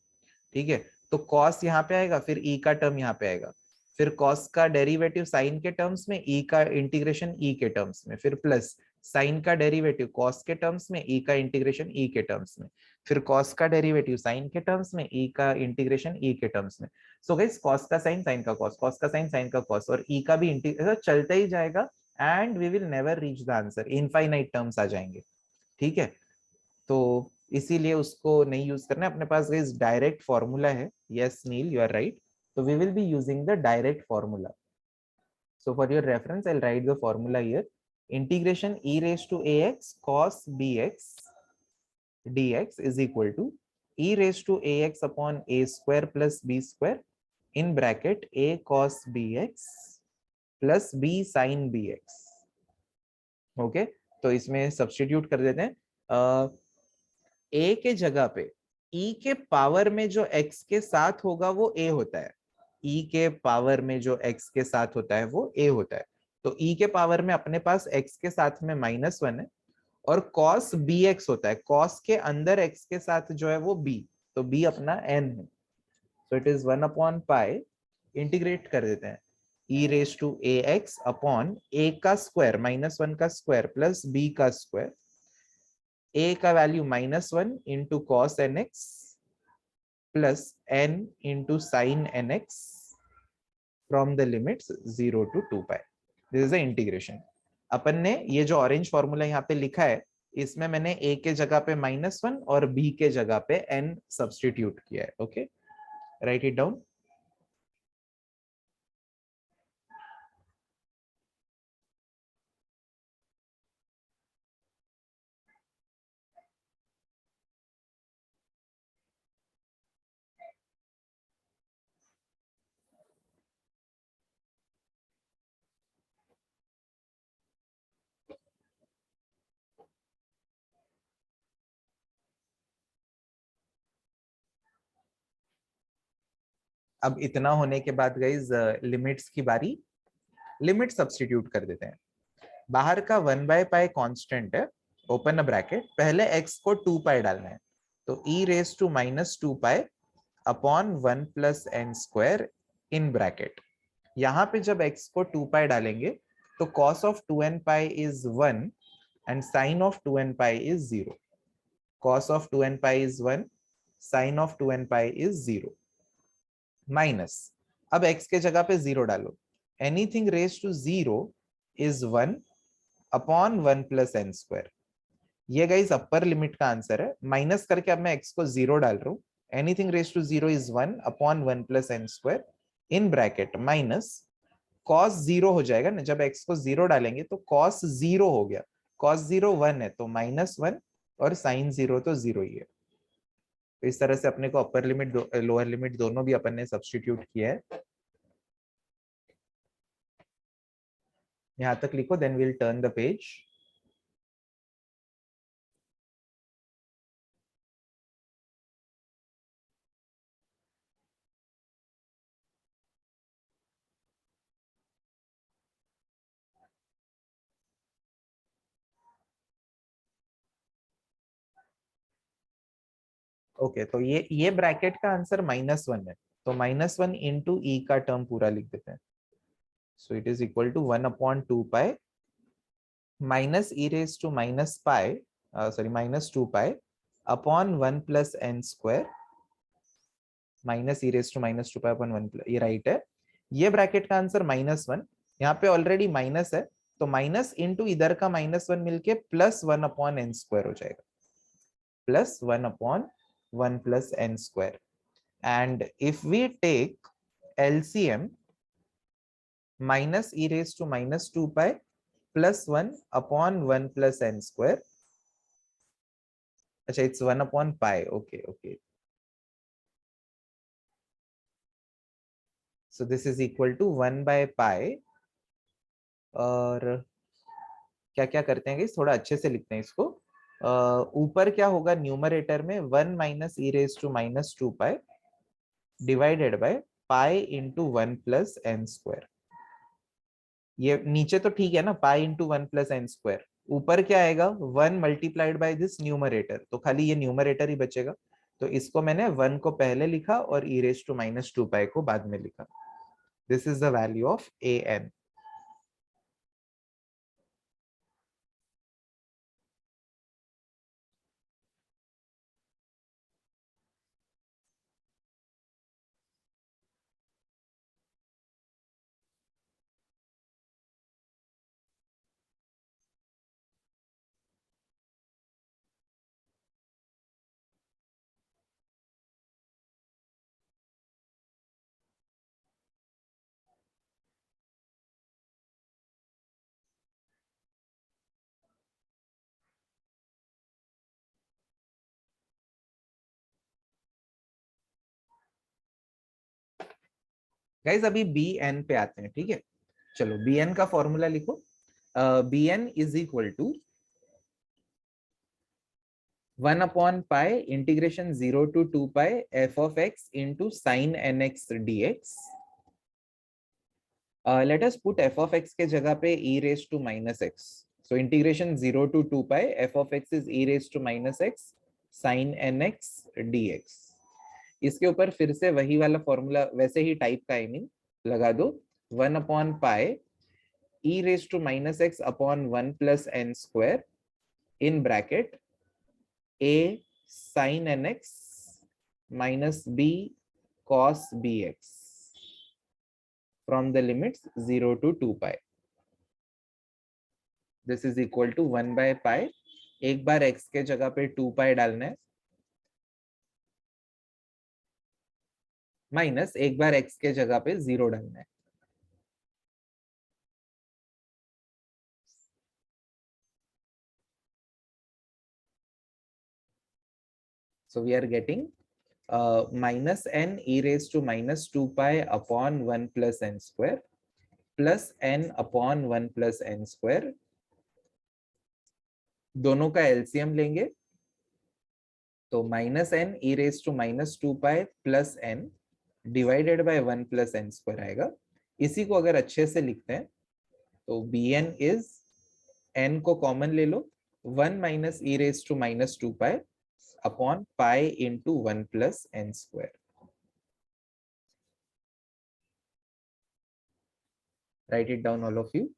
ठीक है, तो कॉस यहाँ पे आएगा, फिर ई का टर्म यहाँ पे आएगा, फिर कॉस का डेरिवेटिव साइन के टर्म्स में, ई का इंटीग्रेशन ई के टर्म्स में, फिर प्लस साइन का डेरिवेटिव कॉस के टर्म्स में, ई का इंटीग्रेशन ई के टर्म्स में, फिर कॉस का डेरिवेटिव साइन के टर्म्स में, ई का इंटीग्रेशन ई के टर्म्स में। सो गाइस, कॉस का साइन साइन का कॉस, कॉस का साइन साइन का कॉस, और ई का भी इंटीग्रेशन चलता ही जाएगा and we will never reach the answer, infinite terms आ जाएंगे, ठीक है। तो इसीलिए उसको नहीं यूज करना है। अपने पास गाइस डायरेक्ट फॉर्मूला है, yes Neel you are right, so we will be using the direct formula. So for your reference, I'll write the formula here. Integration e raised to ax cos bx dx is equal to e raised to ax upon a square plus b square in bracket a cos bx plus b sin bx. Okay, तो इसमें सब्स्टिट्यूट कर देते हैं। a के जगह पे e के पावर में जो x के साथ होगा वो a होता है, e के पावर में जो x के साथ होता है वो a होता है। तो e के पावर में अपने पास x के साथ में -1 है, और cos bx होता है, cos के अंदर x के साथ जो है वो b, तो b अपना n है। तो it is 1 upon pi, integrate कर देते हैं, e raise to ax upon a का स्क्वायर -1 का स्क्वायर प्लस b का स्क्वायर, a का value -1 into cos nx plus n into sine nx from the limits 0 to 2 pi. This is the integration. अपन ने ये जो ऑरेंज फॉर्मूला यहाँ पे लिखा है, इसमें मैंने a के जगह पे -1 और b के जगह पे n सब्स्टिट्यूट किया है। Okay, right it down. अब इतना होने के बाद गाइज लिमिट्स की बारी, लिमिट सब्स्टिट्यूट कर देते हैं। बाहर का 1/पाई कांस्टेंट है, ओपन अ ब्रैकेट, पहले x को 2 पाई डालना है, तो e raise to -2 pi upon 1 plus n square in bracket. यहाँ पे जब x को 2 पाई डालेंगे तो cos of 2n pi is 1 and sin of 2n pi is 0। cos of 2n pi is 1, sin of 2n pi is 0, minus, अब x के जगह पे 0 डालो, anything raise to 0 is 1 upon 1 plus n square. ये गाइस अपर लिमिट का आंसर है। माइनस करके अब मैं x को 0 डाल रहा हूँ। Anything raise to 0 is 1 upon 1 plus n square in bracket minus cos 0 हो जाएगा ना, जब x को 0 डालेंगे तो cos 0 हो गया। cos 0 1 है तो -1 और sin 0 तो 0 ही है। तो इस तरह से अपने को अपर लिमिट लोअर लिमिट दोनों भी अपन ने सब्स्टिट्यूट किया है। यहां तक लिखो, then will turn the page. Okay तो ये ब्रैकेट का आंसर -1 है, तो -1 इंटू ई का टर्म पूरा लिख देते हैं। So it is equal to 1 upon 2 pi minus e raise to minus pi, sorry -2 pi upon 1 plus n square minus e raise to -2 pi upon 1, ये राइट है। ये ब्रैकेट का आंसर -1, यहाँ पे ऑलरेडी माइनस है तो माइनस इंटू इधर का -1 मिलके +1 अपॉन एन स्क्वायर हो जाएगा, +1 upon 1 plus n square. And if we take LCM, minus e raised to -2 pi plus 1 upon 1 plus n square. अच्छा, it's 1 upon pi. Okay, okay. So this is equal to 1 by pi. और क्या क्या करते हैं, थोड़ा अच्छे से लिखते हैं इसको। ऊपर क्या होगा न्यूमरेटर में 1 minus e raise to -2 pi divided by pi into 1 plus n square. ये नीचे तो ठीक है ना, pi into 1 plus n square. ऊपर क्या आएगा 1 मल्टीप्लाइड बाय दिस न्यूमरेटर, तो खाली ये न्यूमरेटर ही बचेगा। तो इसको मैंने 1 को पहले लिखा और ई रेज टू -2 पाई को बाद में लिखा। This is the value of a n. Guys अभी बी एन पे आते हैं, ठीक है। चलो बी एन का फॉर्मूला लिखो। B n is equal to 1 upon pi integration 0 to 2 pi f of x into sine n x d x. Let us put f of x के जगह पे e raise to -x। So integration 0 to 2 pi f of x is e raise to -x sine n x dx। इसके ऊपर फिर से वही वाला फॉर्मूला वैसे ही टाइप का आई मीन लगा दो। 1 upon pi e raise to -x upon 1 plus n square in bracket a sin nx minus b cos bx from the limits 0 to 2 pi. This is equal to 1 by pi। एक बार x के जगह पे 2 pi डालना है, माइनस एक बार x के जगह पे 0 डालना है। So we are getting minus n e raised to -2 pi upon 1 plus n square plus n upon 1 plus n square। दोनों का एलसीएम लेंगे तो -n e raised to -2 pi plus n divided by 1 plus n square आएगा। इसी को अगर अच्छे से लिखते हैं तो बी एन इज, n को कॉमन ले लो, 1 minus e raise to -2 pi upon pi into 1 plus n square. Write it down all of you.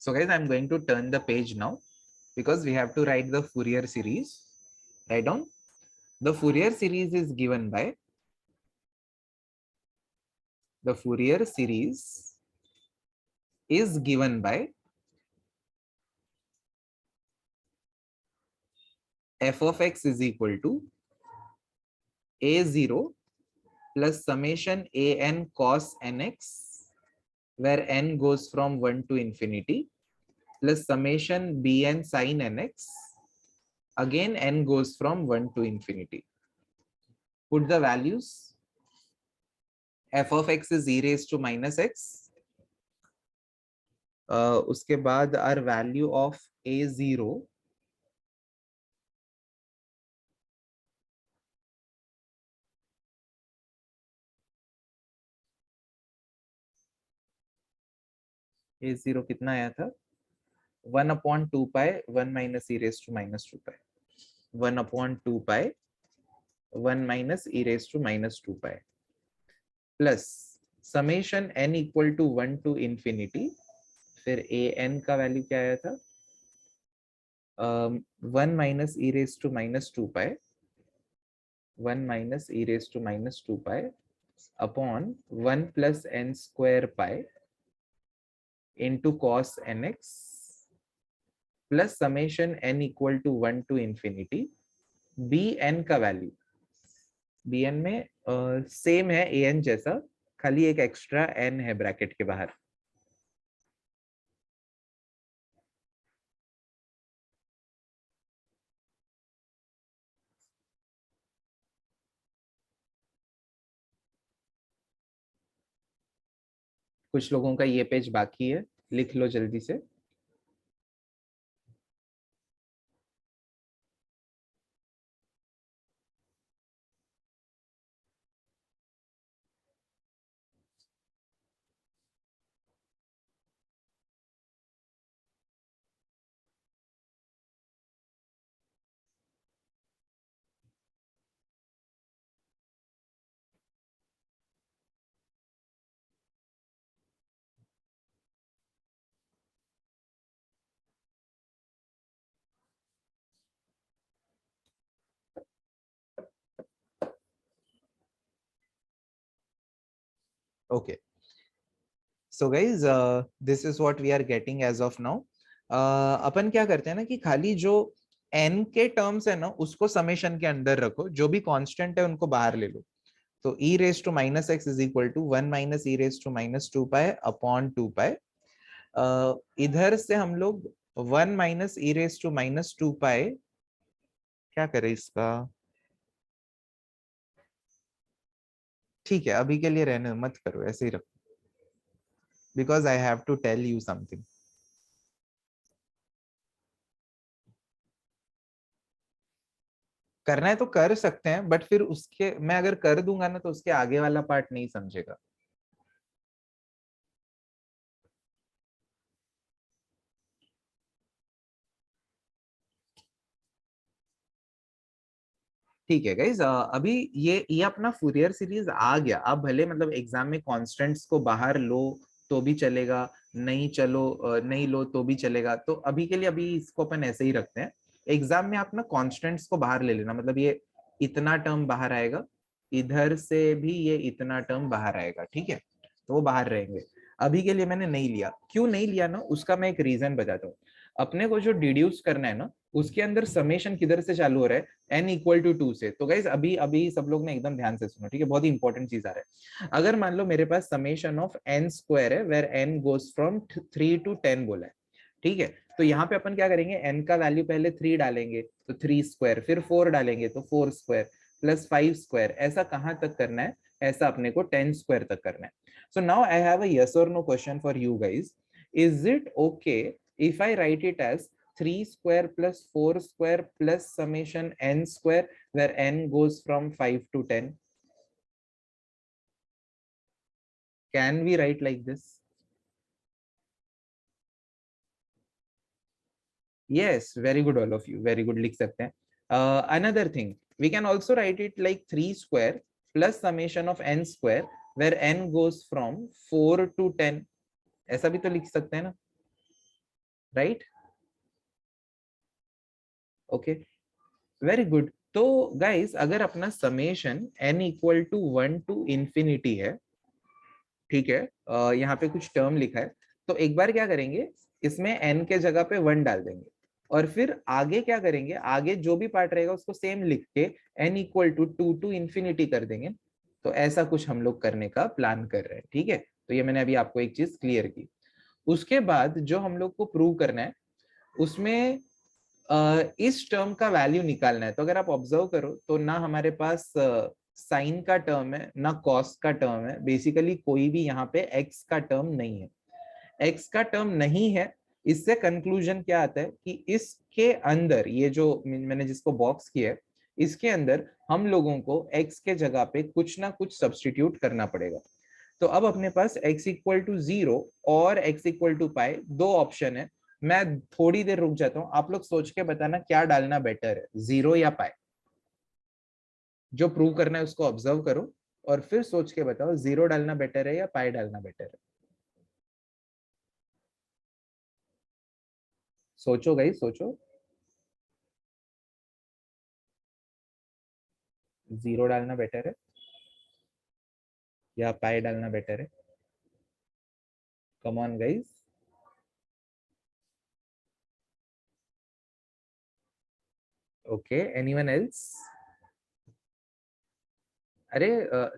So guys, I'm going to turn the page now because we have to write the Fourier series. Write down. The Fourier series is given by f of x is equal to a0 plus summation an cos nx, where n goes from 1 to infinity, plus summation bn sin nx, again n goes from 1 to infinity. Put the values. f of x is e raised to minus x. उसके बाद our value of a0 कितना आया था? 1/2 pi 1 minus e raised to minus 2 pi. 1/2 pi 1 minus e raised to minus 2 pi plus summation n equal to 1 to infinity. फिर a n का वैल्यू क्या आया था? 1 minus e raised to minus 2 pi 1 minus e raised to minus 2 pi upon 1 plus n square pi into cos nx plus summation n equal to 1 to infinity. bn का वैल्यू, bn में सेम है an जैसा, खाली एक एक्स्ट्रा n है ब्रैकेट के बाहर. कुछ लोगों का ये पेज बाकी है, लिख लो जल्दी से. Okay, so guys, this is what we are getting as of now. अपन क्या करते हैं ना कि खाली जो n के टर्म्स है ना उसको समेशन के अंदर रखो, जो भी कांस्टेंट है उनको बाहर ले लो. तो e raised to minus x is equal to 1 minus e raised to minus 2 pi upon 2 pi. इधर से हम लोग 1 minus e raised to minus 2 pi क्या करें इसका? ठीक है, अभी के लिए रहने मत करो, ऐसे ही रखो, because I have to tell you something. करना है तो कर सकते हैं, बट फिर उसके मैं अगर कर दूंगा ना तो उसके आगे वाला पार्ट नहीं समझेगा. ठीक है गाइज, अभी ये अपना फूरियर सीरीज आ गया. अब भले मतलब एग्जाम में कांस्टेंट्स को बाहर लो तो भी चलेगा, नहीं लो तो भी चलेगा. तो अभी के लिए अभी इसको अपन ऐसे ही रखते हैं. एग्जाम में आप ना कांस्टेंट्स को बाहर ले लेना, मतलब ये इतना टर्म बाहर आएगा, इधर से भी ये इतना टर्म बाहर आएगा. ठीक है, तो वो बाहर रहेंगे. अभी के लिए मैंने नहीं लिया. क्यों नहीं लिया ना, उसका मैं एक रीजन बताता हूँ. अपने को जो डिड्यूस करना है ना, उसके अंदर समेशन किधर से चालू हो रहा है? n इक्वल टू 2 से. तो गाइज अभी सब लोग ने एकदम ध्यान से सुनो, ठीक है, बहुत ही इंपॉर्टेंट चीज आ रहा है. अगर मान लो मेरे पास समेशन ऑफ n स्क्वायर है, where n goes from 3 to 10 बोला है. ठीक है, तो यहाँ पे अपन क्या करेंगे? n का वैल्यू पहले 3 डालेंगे तो 3 स्क्वायर, फिर 4 डालेंगे तो 4 स्क्वायर, प्लस 5 स्क्वायर. ऐसा कहाँ तक करना है? ऐसा अपने को 10 स्क्वायर तक करना है. So now I have a yes और no question for you guys. Is it okay if I write it as 3 square plus 4 square plus summation n square, where n goes from 5 to 10? Can we write like this? Yes, very good all of you, very good, लिख सकते हैं. Another thing, we can also write it like 3 square plus summation of n square, where n goes from 4 to 10. ऐसा भी तो लिख सकते हैं ना. राइट? Okay, very good. तो गाइस अगर अपना summation n equal to 1 to infinity है, ठीक है, यहाँ पे कुछ टर्म लिखा है, तो एक बार क्या करेंगे, इसमें n के जगह पे 1 डाल देंगे और फिर आगे क्या करेंगे, आगे जो भी पार्ट रहेगा उसको सेम लिख के n equal to 2 to infinity कर देंगे। तो ऐसा कुछ हम लोग करने का प्लान कर रहे हैं, ठीक है। तो ये मैंने अभी आपको एक चीज क्लियर की। उसके बाद जो हम लोग को प्रूव करना है उसमें इस टर्म का वैल्यू निकालना है। तो अगर आप ऑब्जर्व करो तो ना हमारे पास साइन का टर्म है ना कॉस का टर्म है, बेसिकली कोई भी यहाँ पे एक्स का टर्म नहीं है। एक्स का टर्म नहीं है, इससे कंक्लूजन क्या आता है कि इसके अंदर ये जो मैंने जिसको बॉक्स किया है इसके अंदर हम लोगों को x के जगह पे कुछ ना कुछ सब्स्टिट्यूट करना पड़ेगा। तो अब अपने पास x इक्वल टू 0 और x इक्वल टू पाई दो ऑप्शन है। मैं थोड़ी देर रुक जाता हूँ, आप लोग सोच के बताना क्या डालना बेटर है, 0 या पाई। जो प्रूव करना है उसको ऑब्जर्व करो और फिर सोच के बताओ 0 डालना बेटर है या पाई डालना बेटर है। सोचो गाइस, सोचो। 0 डालना बेटर है या पाई डालना बेटर है? Come on guys. Okay, anyone else? अरे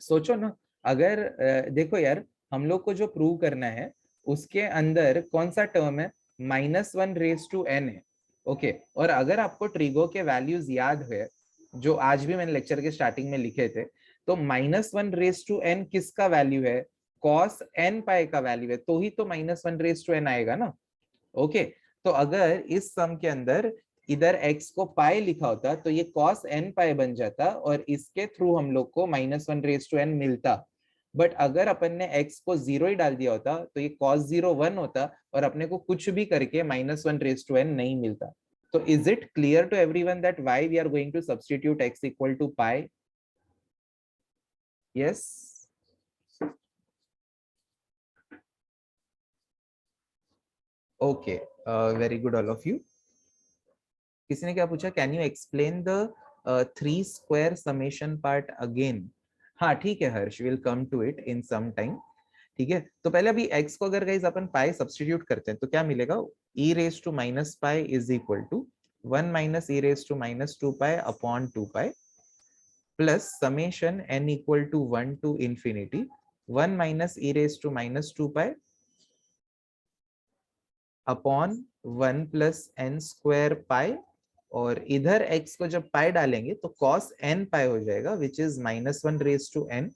सोचो ना। अगर देखो यार, हम लोग को जो प्रूव करना है उसके अंदर कौन सा टर्म है, -1 रेज टू n है। ओके, और अगर आपको ट्रिगो के वैल्यूज याद है जो आज भी मैंने लेक्चर के स्टार्टिंग में लिखे थे, तो -1 रेज टू n किसका वैल्यू है, cos n पाई का वैल्यू है, तो ही तो -1 रेज टू n आएगा ना। ओके, तो अगर इस सम के अंदर इधर x को पाई लिखा होता तो ये cos n पाई बन जाता और इसके थ्रू हम लोग को -1 रेज टू n मिलता। बट अगर अपन ने x को 0 ही डाल दिया होता तो ये cos 0 1 होता और अपने को कुछ भी करके -1 रेज टू n नहीं मिलता। तो is it clear to everyone that why we are going to substitute x equal to pi? Yes? Okay, very good all of you. किसी ने क्या पूछा, can you explain the 3 square summation part again? हाँ ठीक है Harsh, will come to it in some time. ठीक है, तो पहले अभी x को अगर गाइस अपन पाई सब्स्टिट्यूट करते हैं तो क्या मिलेगा, e raise to minus pi is equal to 1 minus e raise to minus 2 pi upon 2 pi plus summation n equal to 1 to infinity 1 minus e raise to minus 2 pi upon 1 plus n square pi, और इधर x को जब पाई डालेंगे तो cos n पाई हो जाएगा which is -1 raise to n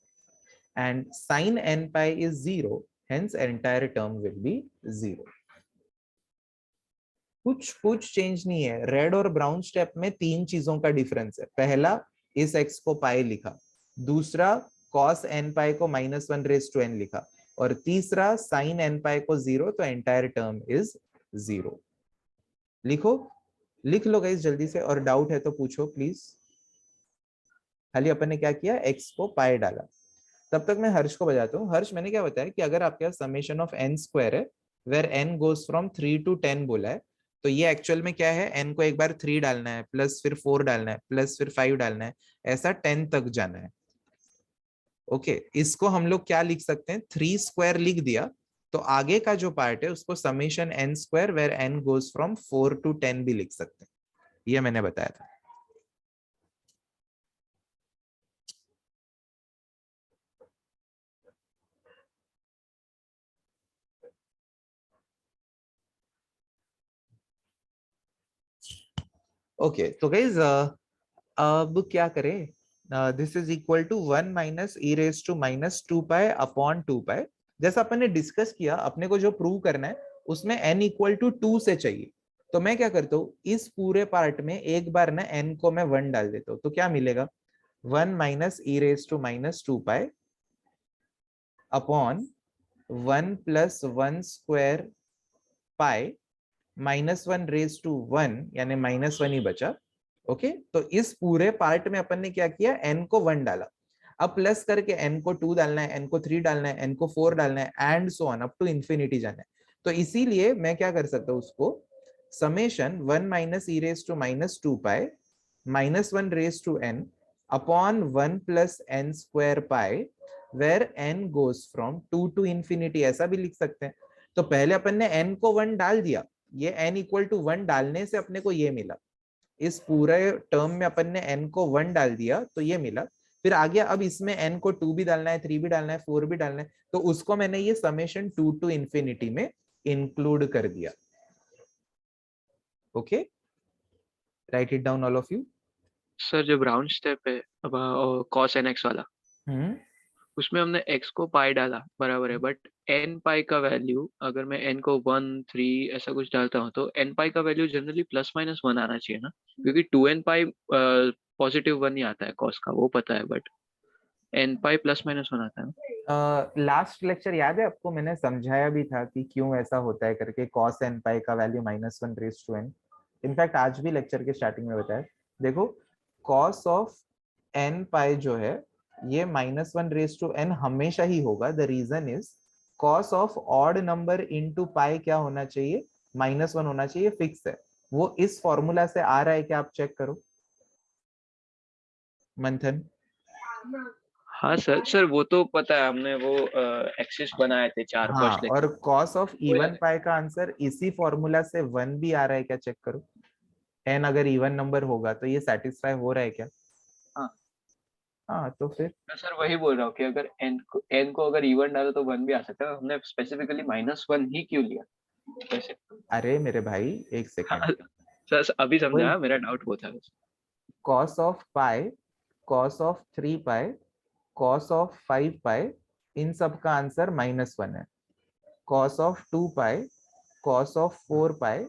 and sin n pi is 0, hence entire term will be 0. कुछ चेंज नहीं है। रेड और ब्राउन स्टेप में तीन चीजों का डिफरेंस है। पहला, इस x को पाई लिखा, दूसरा cos n pi को -1 रेज टू n लिखा, और तीसरा sin n pi को 0, तो एंटायर टर्म इज 0। लिखो, लिख लो गाइस जल्दी से, और डाउट है तो पूछो प्लीज। खाली अपन ने क्या किया, x को पाई डाला। तब तक मैं हर्ष को बजाता हूँ। हर्ष, मैंने क्या बताया कि अगर आपके पास समेशन ऑफ n स्क्वायर है where n goes from 3 to 10 बोला है, तो ये एक्चुअल में क्या है, n को एक बार 3 डालना है, प्लस फिर 4 डालना है, प्लस फिर 5 डालना है, ऐसा 10 तक जाना है। ओके, इसको हम लोग क्या लिख सकते हैं, 3 स्क्वायर लिख दिया, तो आगे का जो पार्ट है उसको summation n square where n goes from 4 to 10 भी लिख सकते हैं। ये मैंने बताया था। ओके, तो गाइज अब क्या करें, this is equal to 1 minus e raise to minus 2 pi upon 2 pi. जैसा अपन ने डिस्कस किया, अपने को जो प्रूव करना है उसमें n इक्वल टू 2 से चाहिए। तो मैं क्या करता हूँ, इस पूरे पार्ट में एक बार ना n को मैं 1 डाल देता हूँ, तो क्या मिलेगा, 1 minus e raise to minus 2 pi upon 1 plus 1 square pi -1 raise to 1, यानी -1 ही बचा। ओके, तो इस पूरे पार्ट में अपन ने क्या किया, n को 1 डाला, अब प्लस करके n को 2 डालना है, n को 3 डालना है, n को 4 डालना है, and so on up to infinity जाना है। तो इसीलिए मैं क्या कर सकता हूँ, उसको summation 1 minus e raise to minus 2 pi minus 1 raise to n upon 1 plus n square pi where n goes from 2 to infinity, ऐसा भी लिख सकते हैं। तो पहले अपन ने n को 1 डाल दिया, ये n इक्वल टू 1 डालने से अपने को ये मिला, इस पूरे टर्म में अपन ने n को 1 डाल दिया तो ये मिला। फिर आ गया, अब इसमें n को 2 भी डालना है, 3 भी डालना है, 4 भी डालना है, तो उसको मैंने ये समेशन 2 टू इंफिनिटी में इंक्लूड कर दिया। Okay, right it down all of you. Sir जब राउंड स्टेप है अब cos nx वाला, उसमें हमने x को पाई डाला बराबर है, बट n पाई का वैल्यू अगर मैं n को 1 3 ऐसा कुछ डालता हूँ तो n पाई का वैल्यू जनरली +-1 आना चाहिए ना, क्योंकि 2n पाई पॉजिटिव 1 ही आता है cos का, वो पता है, बट n पाई +-1 आता है। लास्ट लेक्चर याद है आपको, मैंने समझाया भी था कि क्यों ऐसा होता है करके, cos n पाई का value -1 raise to n। In fact आज भी लेक्चर के स्टार्टिंग में बताया, देखो cos ऑफ n पाई जो है ये -1 रेज टू n हमेशा ही होगा। The reason is cos of odd number into pi क्या होना चाहिए, -1 होना चाहिए, फिक्स है। वो इस फॉर्मूला से आ रहा है क्या, आप चेक करो मंथन। हाँ सर वो तो पता है, हमने वो एक्सिस बनाए थे 4 हाँ, फर्स्ट और लेक्चर। cos ऑफ इवन पाई का आंसर इसी फॉर्मूला से 1 भी आ रहा है क्या, चेक करो। n अगर इवन नंबर होगा तो ये सेटिस्फाई हो रहा है क्या? हाँ हाँ, तो फिर मैं सर वही बोल रहा हूँ कि अगर n को अगर इवन डालो तो 1 भी आ सकता है, हमने स्पेसिफिकली -1 ही क्यों लिया वैसे? अरे मेरे भाई एक सेकंड, सर अभी वही समझा, मेरा डाउट वो था। cos of pi, cos of 3 pi, cos of 5 पाई, इन सब का आंसर -1 है। cos of 2 pi, cos of 4 पाई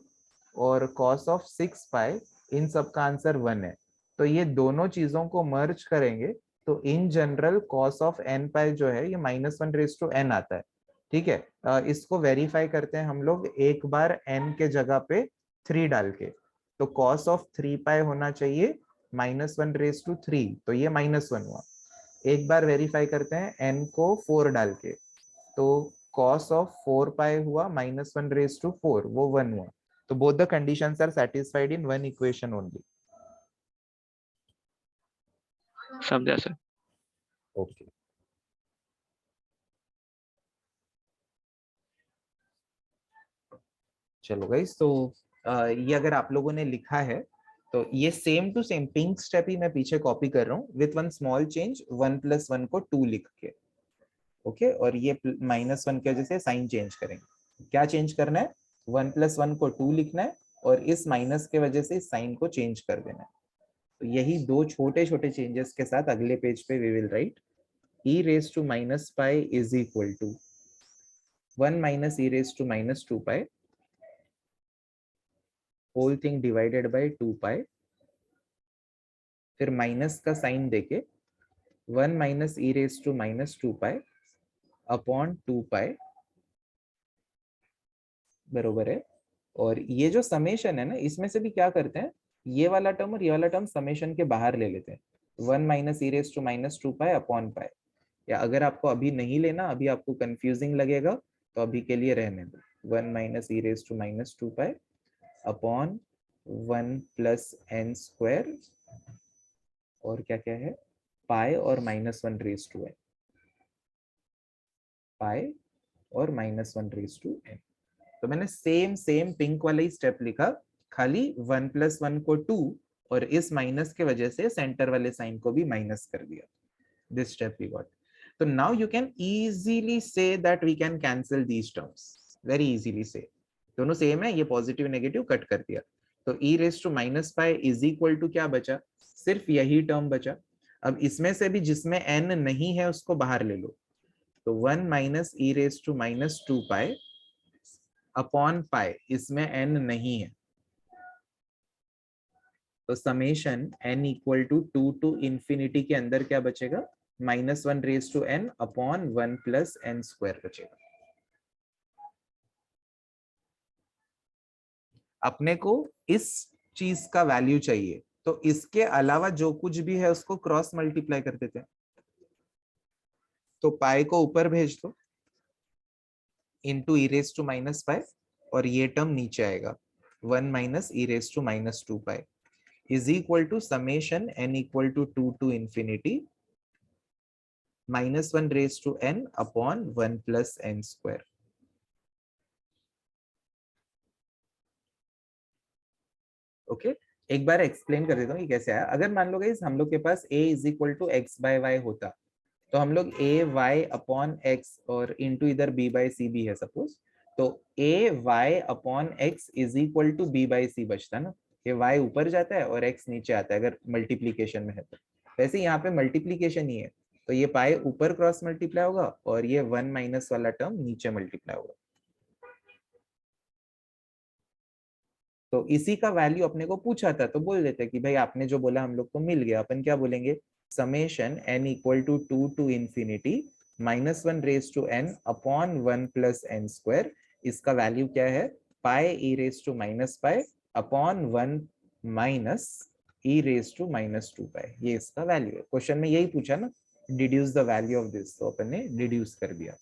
और cos ऑफ 6 पाई, इन सब का आंसर 1 है। तो ये दोनों चीजों को मर्ज करेंगे तो in general cos of n पाई जो है ये -1 रेज टू n आता है। ठीक है, इसको वेरीफाई करते हैं हम लोग एक बार n के जगह पे 3 डाल के। तो cos ऑफ 3 पाई होना चाहिए -1 रेज टू 3, तो ये -1 हुआ। एक बार वेरीफाई करते हैं n को 4 डाल के, तो cos ऑफ 4 पाई हुआ -1 रेज टू 4, वो 1 हुआ। तो both the conditions are satisfied in one equation only. समझा सर। Okay. चलो गाइस, तो ये अगर आप लोगों ने लिखा है तो ये same to same pink step ही मैं पीछे कॉपी कर रहा हूँ विथ वन स्मॉल चेंज, 1 + 1 को 2 लिख के। ओके, और ये -1 की वजह से साइन चेंज करेंगे। क्या चेंज करना है, 1 + 1 को 2 लिखना है और इस माइनस के वजह से साइन को चेंज कर देना है। तो यही दो छोटे छोटे चेंजेस के साथ अगले पेज पे we will write e raised to minus pi is equal to 1 minus e raised to minus 2 pi whole thing divided by 2 pi, फिर माइनस का साइन देके 1 minus e raised to minus 2 pi upon 2 pi बरोबर है। और ये जो समेशन है ना, इसमें से भी क्या करते हैं, ये वाला टर्म और ये वाला टर्म समेशन के बाहर ले लेते हैं, 1 minus e raised to minus 2 pi upon pi। या अगर आपको अभी नहीं लेना, अभी आपको कंफ्यूजिंग लगेगा, तो अभी के लिए रहने दो, 1 minus e raised to minus 2 pi upon 1 plus n square और क्या क्या है, पाई और -1 रेज टू n, पाई और -1 रेज टू n। तो मैंने सेम पिंक वाला ही स्टेप लिखा, खाली 1 + 1 को 2 और इस माइनस के वजह से सेंटर वाले साइन को भी माइनस कर दिया। This step we got. So now you can easily say that we can cancel these terms, very easily say, दोनों सेम है, ये पॉजिटिव नेगेटिव कट कर दिया। तो e raised to minus pi is equal to क्या बचा, सिर्फ यही टर्म बचा। अब इसमें से भी जिसमें n नहीं है उसको बाहर ले लो, तो 1 minus e raised to minus 2 pi upon pi, इसमें n नहीं है, तो summation n equal to 2 to infinity के अंदर क्या बचेगा, -1 raise to n upon 1 + n square बचेगा। अपने को इस चीज का वैल्यू चाहिए, तो इसके अलावा जो कुछ भी है उसको क्रॉस मल्टीप्लाई कर देते हैं। तो पाई को ऊपर भेज दो into e raised to minus 5 और ये टर्म नीचे आएगा, 1 minus e raised to minus 2 pi is equal to summation n equal to 2 to infinity minus 1 raised to n upon 1 plus n square. Okay एक बार एक्सप्लेन कर देता हूँ कि कैसे आया। अगर मान लो गाइस हम लोग के पास a is equal to x by y होता तो हम लोग a y अपॉन x और इंटू इधर b बाय सी भी है सपोज, तो a y upon x is equal to b by C बचता ना, ये y ऊपर जाता है और x नीचे आता है अगर मल्टीप्लीकेशन में है तो। वैसे यहाँ पे मल्टीप्लीकेशन ही है तो ये पाई ऊपर क्रॉस मल्टीप्लाई होगा और ये 1 माइनस वाला टर्म नीचे मल्टीप्लाई होगा। तो इसी का वैल्यू अपने को पूछा था तो बोल देते कि भाई आपने जो बोला हम लोग को मिल गया, अपन क्या बोलेंगे summation n equal to 2 to infinity minus 1 raise to n upon 1 plus n square, इसका वैल्यू क्या है pi e raise to minus pi upon 1 minus e raise to minus 2 pi, ये इसका वैल्यू है। क्वेश्चन में यही पूछा ना deduce the value of this, तो अपन ने डिड्यूस कर दिया।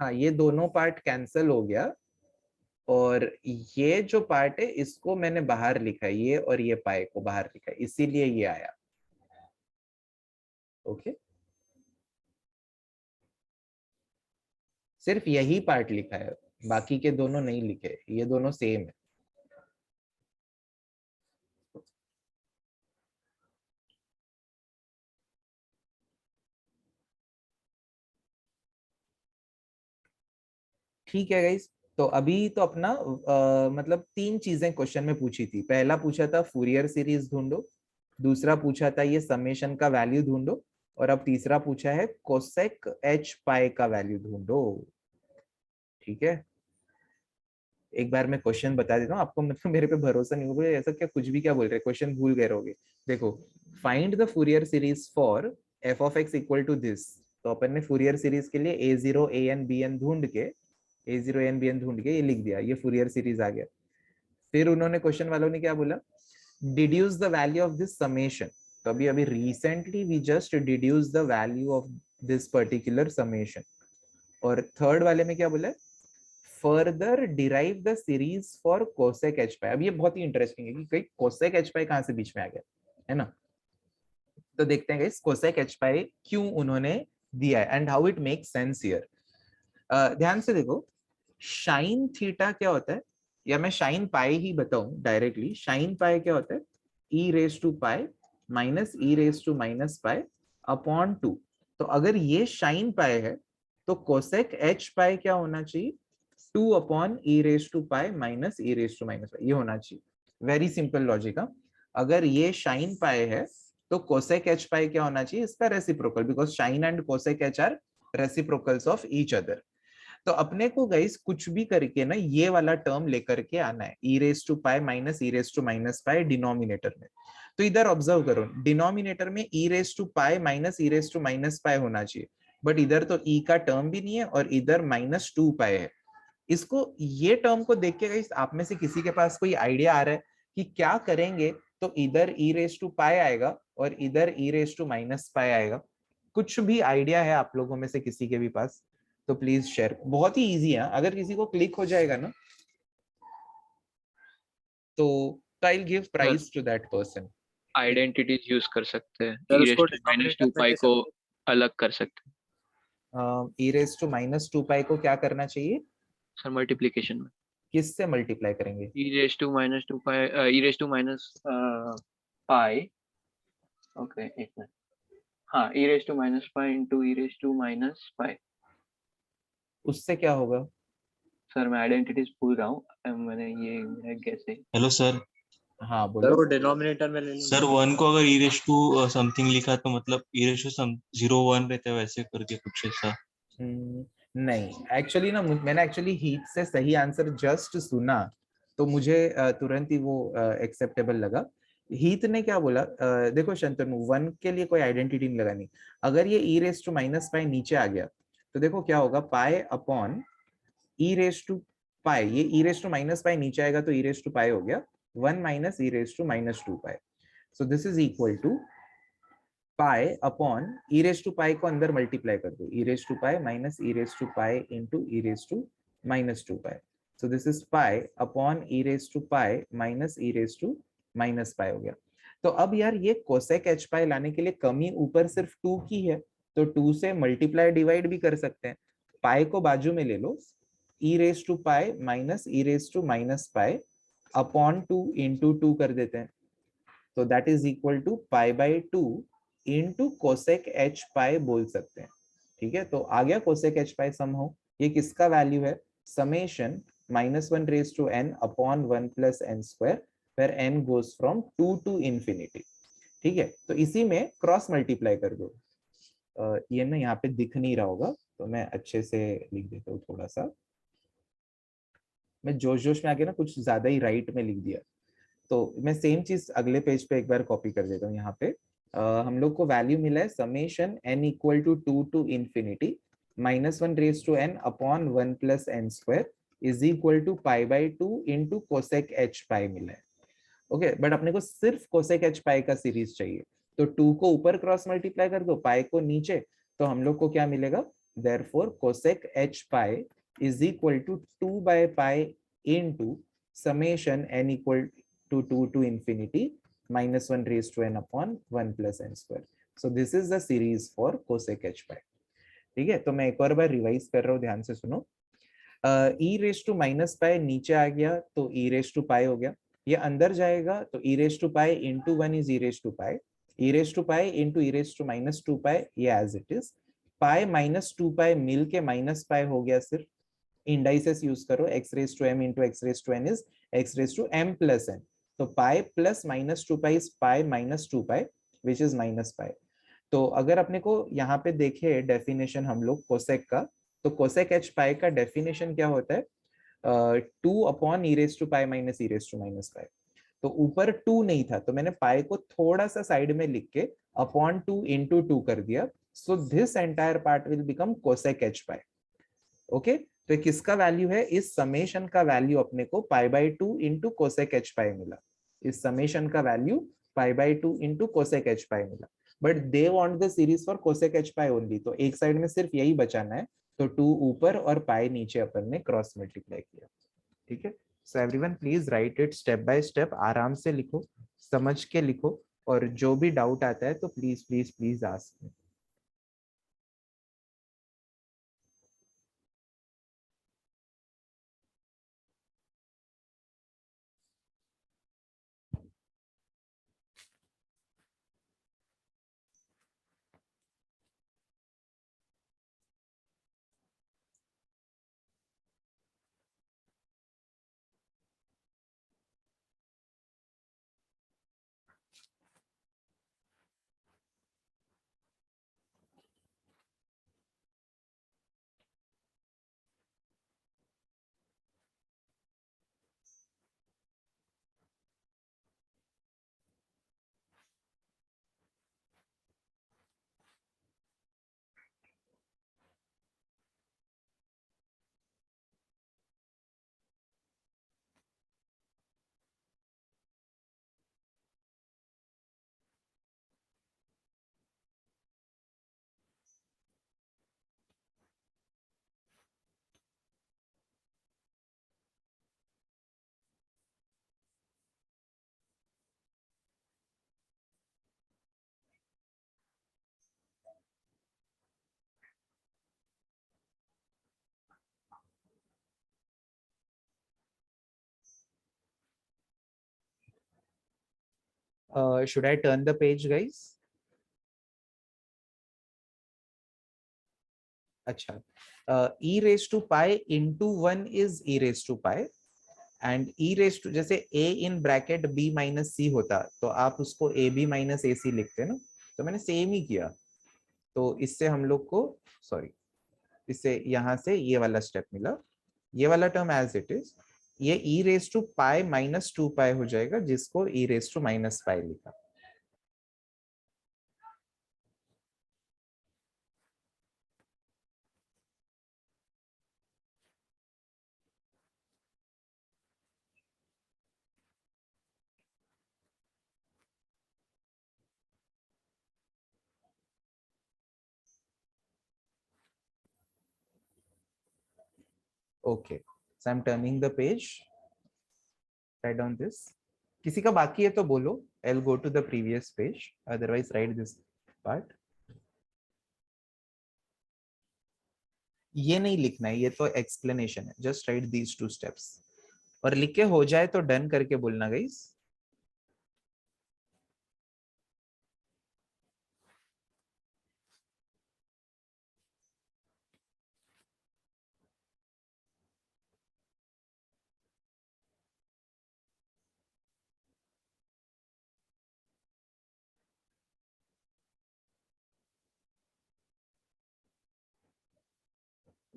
हाँ ये दोनों पार्ट कैंसिल हो गया और ये जो पार्ट है इसको मैंने बाहर लिखा है, ये और ये पाई को बाहर लिखा है इसीलिए ये आया। ओके सिर्फ यही पार्ट लिखा है, बाकी के दोनों नहीं लिखे, ये दोनों सेम है। ठीक है गाइस, तो अभी तो अपना मतलब 3 चीजें क्वेश्चन में पूछी थी। पहला पूछा था फूरियर सीरीज ढूंढो, दूसरा पूछा था ये समेशन का वैल्यू ढूंढो, और अब तीसरा पूछा है कोसेक एच पाई का वैल्यू ढूंढो। ठीक है एक बार मैं क्वेश्चन बता देता हूँ आपको, मतलब मेरे पे भरोसा नहीं होगा ऐसा क्या कुछ भी क्या बोल रहे क्वेश्चन भूल गए रहोगे। देखो find the Fourier series for f of x equal to this, तो अपन ने फूरियर सीरीज के लिए a0 an bn ढूंढ के a0 an bn ढूंढ के ये लिख दिया, ये फूरियर सीरीज आ गया। फिर उन्होंने क्वेश्चन वालों ने क्या बोला deduce the value of this summation, तो अभी अभी recently we just deduce the value of this particular summation. और थर्ड वाले में क्या बोला further derive the series for cosec h pi. अब ये बहुत ही इंटरेस्टिंग है कि कहीं कोसेक एच पाई कहां से बीच में आ गया है ना, तो देखते हैं गाइस कोसेक एच पाई क्यों उन्होंने दिया है and how it makes sense here. ध्यान से देखो शाइन थीटा क्या होता है, या मैं शाइन पाई ही बताऊं डायरेक्टली, शाइन पाई क्या होता है e raise to pi minus e raise to minus pi upon 2। तो अगर ये शाइन पाई है तो कोसेक एच पाई क्या होना चाहिए 2 upon e raise to pi minus e raise to minus pi, ये होना चाहिए। Very simple logic. अगर ये शाइन पाई है तो कोसेक एच पाई क्या होना चाहिए इसका reciprocal, because shine and cosec H R reciprocals of each other. तो अपने को गाइस कुछ भी करके ना ये वाला टर्म लेकर के आना है e raise to pi minus e raise to minus pi denominator में। तो इधर ऑब्जर्व करो डिनोमिनेटर में e raise to pi minus e raise to minus pi होना चाहिए, बट इधर तो e का टर्म भी नहीं है और इधर माइनस 2 पाई है। इसको ये टर्म को देख के गाइस आप में से किसी के पास कोई आइडिया आ रहा है कि क्या करेंगे, तो इधर e रेज टू पाई आएगा और इधर e raise to minus pi आएगा। कुछ भी आइडिया है आप लोगों में से किसी के भी पास तो प्लीज शेयर। बहुत ही इजी है, अगर किसी को क्लिक हो जाएगा ना तो I will give prize to that person. Identities use कर सकते हैं, सर, e उसको रेज टू माइनस 2 denominator में पाई ले को सकते अलग कर सकते हैं e रेज टू माइनस 2 पाई को क्या करना चाहिए सर मल्टीप्लिकेशन में। किससे मल्टीप्लाई करेंगे e raise to minus 2 pi e raise to minus pi, okay एक मिनट, हाँ e raise to minus pi into e raise to minus pi. उससे क्या होगा सर मैं आइडेंटिटीज भूल रहा हूँ, मैंने ये मेरा guess है। Hello sir. हाँ सर बोलो वो डिनोमिनेटर में ले लो। सर 1 को अगर e रेश टू समथिंग लिखा तो मतलब e रेश टू 0 1 रहता है वैसे करके कुछ ऐसा। नहीं एक्चुअली ना मैंने एक्चुअली हीट से सही आंसर जस्ट सुना तो मुझे तुरंत ही वो एक्सेप्टेबल लगा। हीथ ने क्या बोला देखो शंतनु 1 के लिए कोई आइडेंटिटी नहीं लगानी, अगर ये e raise to minus pi नीचे आ गया तो देखो क्या होगा, pi upon e raise to pi, ये e raise to minus pi नीचे आएगा तो ई रेस टू पाई हो गया, 1 minus e raise to minus 2 pi. So this is equal to pi upon e raise to pi को अंदर मल्टीप्लाई कर दो, e raise to pi minus e raise to pi into e raise to minus 2 pi. So this is pi upon e raise to pi minus e raise to minus pi हो गया। तो अब यार ये कोसेक एच पाई लाने के लिए कमी ऊपर सिर्फ 2 की है, तो 2 से मल्टीप्लाई डिवाइड भी कर सकते हैं। पाई को बाजू में ले लो, e raise to pi minus e raise to minus pi upon 2 into 2 कर देते हैं, तो that is equal to pi by 2 into cosec h pi बोल सकते हैं। ठीक है, तो आ गया कोसेक एच पाई सम हो, ये किसका वैल्यू है, summation -1 raise to n upon 1 plus n square, where n goes from 2 to infinity। ठीक है, तो इसी में क्रॉस मल्टीप्लाई कर दो। ये ना यहाँ पे दिख नहीं रहा होगा, तो मैं अच्छे से लिख देता हूँ थोड़ा सा, मैं जोश जोश में आके ना कुछ ज्यादा ही राइट में लिख दिया, तो मैं सेम चीज अगले पेज पे एक बार कॉपी कर देता हूँ। यहाँ पे हम लोग को वैल्यू मिला है summation n equal to 2 to infinity -1 raise to n upon 1 plus n square is equal to pi by 2 into cosec h pi मिला है। ओके, बट अपने को सिर्फ कोसेक एच पाई का सीरीज चाहिए, तो 2 को ऊपर क्रॉस मल्टीप्लाई कर दो, पाई को नीचे, तो हम लोग को क्या मिलेगा, therefore cosec h pi is equal to 2 by pi into summation n equal to 2 to infinity -1 raise to n upon 1 plus n square. So this is the series for cosec h pi. ठीक है, तो मैं एक और बार रिवाइज कर रहा हूँ, ध्यान से सुनो। ई रेज टू माइनस पाई नीचे आ गया तो ई रेज टू पाई हो गया, ये अंदर जाएगा तो e raise to pi into 1 is e raise to pi, e raise to pi into e raise to minus 2 pi, ये as it is. Pi minus 2 pi मिल के माइनस पाई हो गया, सिर्फ इंडाइसेस यूज करो, x raise to m into x raise to n is x raise to m plus n, तो pi plus minus 2 pi is pi minus 2 pi which is minus pi. तो अगर अपने को यहाँ पे देखे डेफिनेशन हम लोग कोसेक का, तो कोसेक एच पाई का डेफिनेशन क्या होता है, 2 upon e raise to pi minus e raise to minus pi. तो ऊपर 2 नहीं था, तो मैंने पाई को थोड़ा सा साइड में लिख के अपॉन 2 इंटू 2 कर दिया, so this entire part will become cosec h pi. Okay, तो किसका वैल्यू है, इस समेशन का वैल्यू अपने को pi by 2 into cosec h pi मिला, इस समेशन का value pi by 2 into cosec h pi मिला, but they want the series for cosec h pi only, तो एक साइड में सिर्फ यही बचाना है, तो 2 ऊपर और पाई नीचे अपन ने क्रॉस मल्टीप्लाई किया। ठीक है, so everyone please right it step by step, आराम से लिखो, समझ के लिखो, और जो भी डाउट आता है तो please please please ask me. Should I turn the page, guys? अच्छा, e raised to pi into 1 is e raised to pi, and e raised to, जैसे a in bracket b minus c होता तो आप उसको ab minus ac लिखते ना, तो मैंने सेम ही किया, तो इससे हम लोग को, सॉरी, इससे यहाँ से ये वाला स्टेप मिला, ये वाला टर्म एज इट इज, ये e raised to pi minus 2 pi हो जाएगा, जिसको e raised to minus pi लिखा। Okay, so I'm turning the page. Write down this. किसी का बाकी है तो बोलो. I'll go to the previous page. Otherwise, write this part. ये नहीं लिखना है, ये तो explanation है. Just write these two steps. और लिख के हो जाए तो डन करके बोलना guys.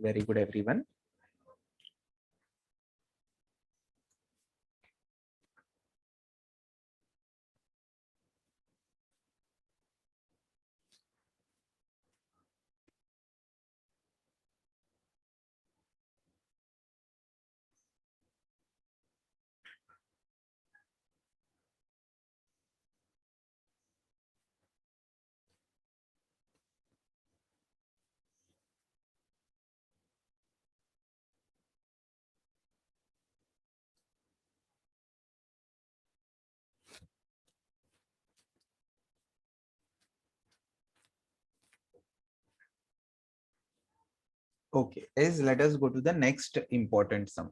Very good, everyone. Okay, let us go to the next important sum.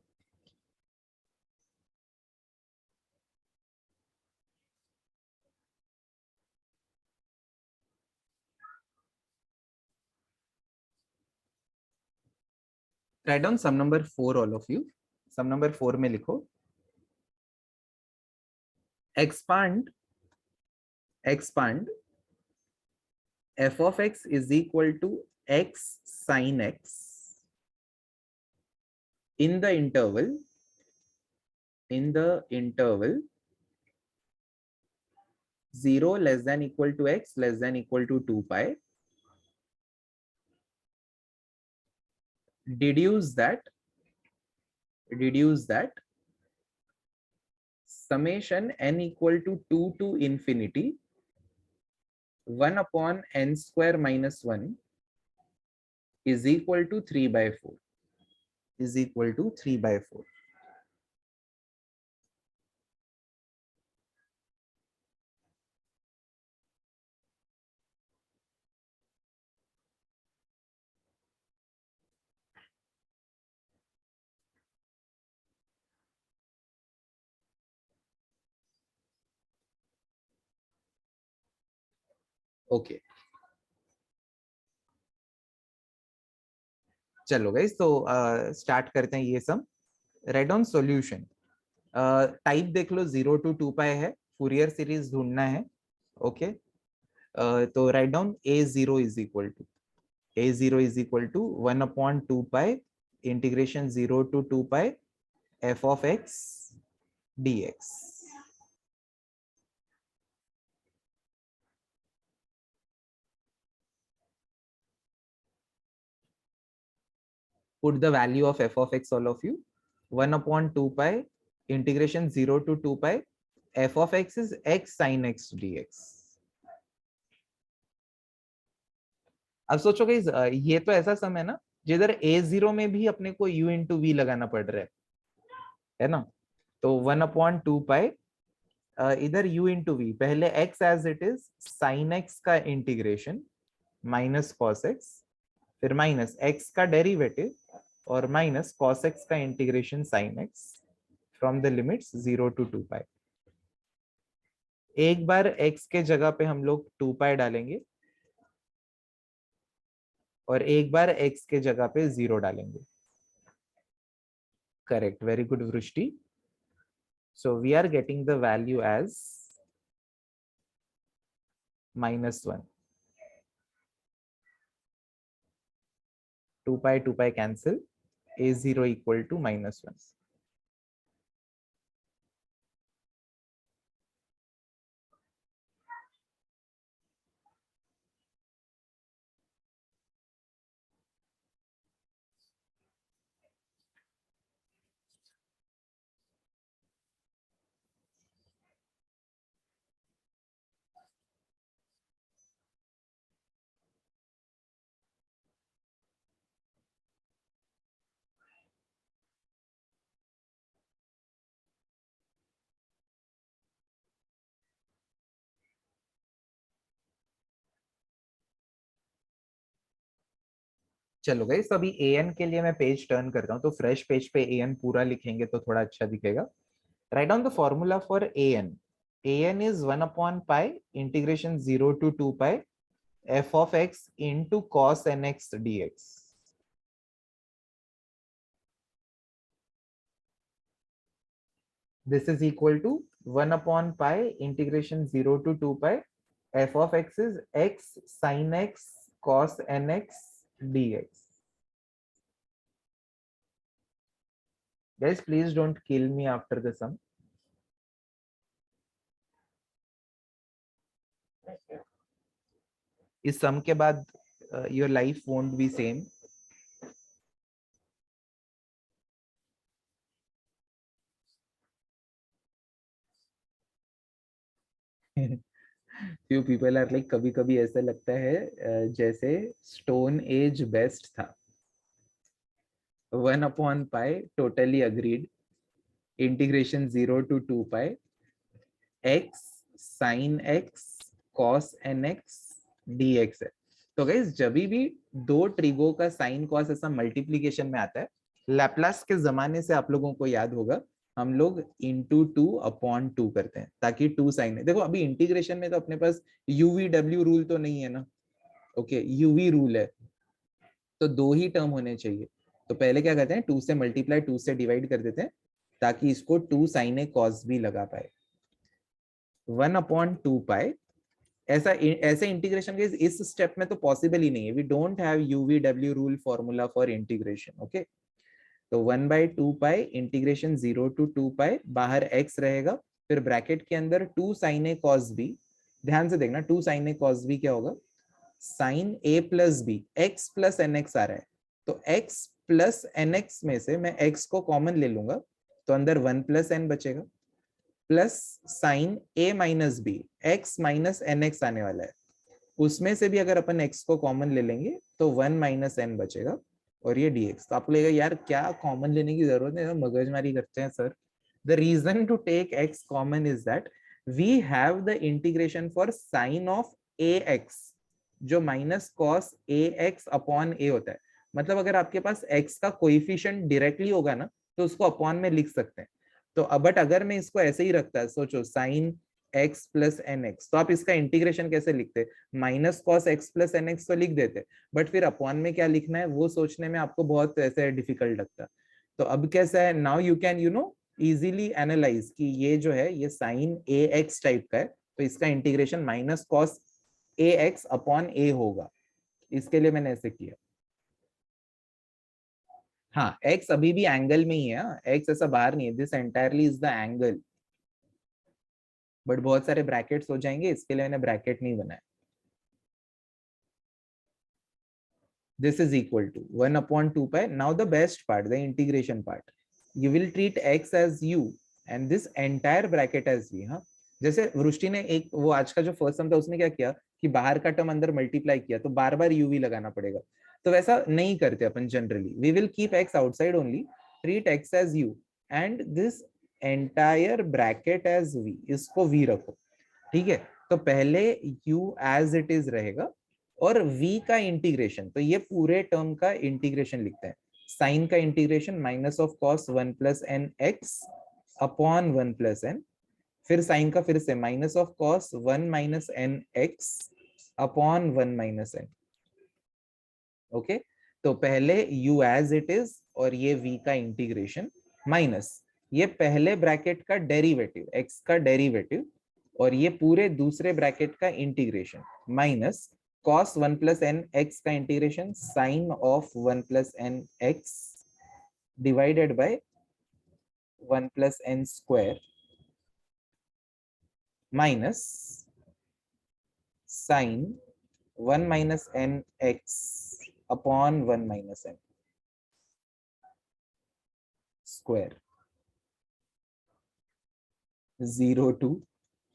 Write down sum number 4, all of you. Sum number 4 में लिखो. Expand f of x is equal to x sin x in the interval 0 less than equal to x less than equal to 2 pi. Deduce that summation n equal to 2 to infinity 1 upon n square minus 1 is equal to 3 by 4. Is equal to 3 by 4. Okay. चलो गाइस, तो स्टार्ट करते हैं ये sum. Write down solution. Type देख लो, 0 to 2 पाई है. फूरियर सीरीज ढूंढना है. ओके, तो write down a0 is equal to 1 upon 2 pi integration 0 to 2 pi f of x dx. Put the value of f of x, all of you. 1 upon 2 pi integration 0 to 2 pi f of x is x sin x dx. अब सोचो गाइस, ये तो ऐसा सम है ना जिधर a0 में भी अपने को u इंटू वी लगाना पड़ रहा है ना. तो 1 अपॉन 2 पाई इधर u इंटू वी, पहले x as it is sin x का इंटीग्रेशन माइनस cos x, फिर माइनस x का डेरिवेटिव और माइनस cos x का integration sin x from the limits 0 to 2 pi. एक बार x के जगह पे हम लोग 2 पाई डालेंगे और एक बार x के जगह पे 0 डालेंगे. Correct, very good Vrishti. So we are getting the value as -1. 2 pi cancel, a0 equal to -1. चलो गाइस, अभी an के लिए मैं पेज टर्न करता हूँ, तो फ्रेश पेज पे an पूरा लिखेंगे तो थोड़ा अच्छा दिखेगा. Write down the formula for an. an is 1 upon pi integration 0 to 2 pi f of x into cos nx dx. This is equal to 1 upon pi integration 0 to 2 pi f of x is x sin x cos nx dx. Guys, please don't kill me after the sum. इस सम के बाद your life won't be same. Few people are like, कभी कभी ऐसा लगता है जैसे स्टोन एज बेस्ट था. 1 upon pi totally agreed. Integration 0 to 2 pi x sin x cos nx dx है. तो गाइस जब भी दो ट्रिगो का साइन कॉस ऐसा मल्टीप्लीकेशन में आता है, लैपलास के जमाने से आप लोगों को याद होगा, हम लोग इंटू 2 अपॉन 2 करते हैं ताकि 2 साइन है. देखो अभी इंटीग्रेशन में तो अपने पास यूवीडब्ल्यू रूल तो नहीं है ना. ओके, यूवी रूल है, तो दो ही टर्म होने चाहिए. तो पहले क्या करते हैं, 2 से मल्टीप्लाई 2 से डिवाइड कर देते हैं ताकि इसको 2 साइन ए कॉस भी लगा पाए. 1 अपॉन 2 पाई ऐसे इंटीग्रेशन के इस स्टेप में तो पॉसिबल ही नहीं है. We don't have UVW rule formula for integration. Okay, तो 1/2 पाई इंटीग्रेशन 0 to 2 पाई, बाहर x रहेगा, फिर ब्रैकेट के अंदर 2 साइन ए कॉस बी. ध्यान से देखना, 2 साइन ए कॉस बी क्या होगा, sine a plus b, x plus n x आ रहा है, तो x प्लस एन एक्स में से मैं x को कॉमन ले लूंगा, तो अंदर 1 प्लस एन बचेगा, plus sine a minus b, x minus n x आने वाला है. उसमें से भी अगर अपन x को कॉमन ले लेंगे तो 1 माइनस एन बचेगा और ये dx. तो आपको लगेगा यार क्या कॉमन लेने की जरूरत है, मगजमारी करते हैं sir. The reason to take x common is that we have the integration for sine of ax जो minus cos ax upon a होता है. मतलब अगर आपके पास x का कोएफिशिएंट डायरेक्टली होगा ना तो उसको अपॉन में लिख सकते हैं. तो बट अगर मैं इसको ऐसे ही रखता, सोचो sine x plus n x, तो आप इसका इंटीग्रेशन कैसे लिखते, minus cos x plus n x तो लिख देते, बट फिर अपॉन में क्या लिखना है वो सोचने में आपको बहुत ऐसे डिफिकल्ट लगता. तो अब कैसा है, now you can easily analyse कि ये जो है ये साइन ax टाइप का है, तो इसका integration minus cos ax upon a होगा. इसके लिए मैंने ऐसे किया. हाँ, x अभी भी एंगल में ही है, x ऐसा बाहर नहीं है, this entirely is the angle, but बहुत सारे ब्रैकेट्स हो जाएंगे, इसके लिए मैंने ब्रैकेट नहीं बनाया. This is equal to 1 upon 2 pi. Now the best part, the integration part. You will treat x as u and this entire bracket as v. हाँ, जैसे वृष्टि ने एक वो आज का जो फर्स्ट सम था उसने क्या किया कि बाहर का टर्म अंदर मल्टीप्लाई किया तो बार बार uv लगाना पड़ेगा. तो वैसा नहीं करते अपन generally. We will keep x outside only, treat x as u and this entire bracket as v. इसको v रखो, ठीक है. तो पहले u as it is रहेगा और v का इंटीग्रेशन, तो ये पूरे टर्म का इंटीग्रेशन लिखते हैं. साइन का integration minus of cos 1 plus n x upon 1 plus n, फिर साइन का फिर से minus of cos 1 minus n x upon 1 minus n. Okay, तो पहले u एज इट इज और ये v का इंटीग्रेशन माइनस ये पहले ब्रैकेट का डेरिवेटिव x का डेरिवेटिव और ये पूरे दूसरे ब्रैकेट का integration minus cos 1 plus n x का integration sin of 1 plus n x divided by 1 plus n square minus sin 1 minus n x upon 1 minus n square 0 to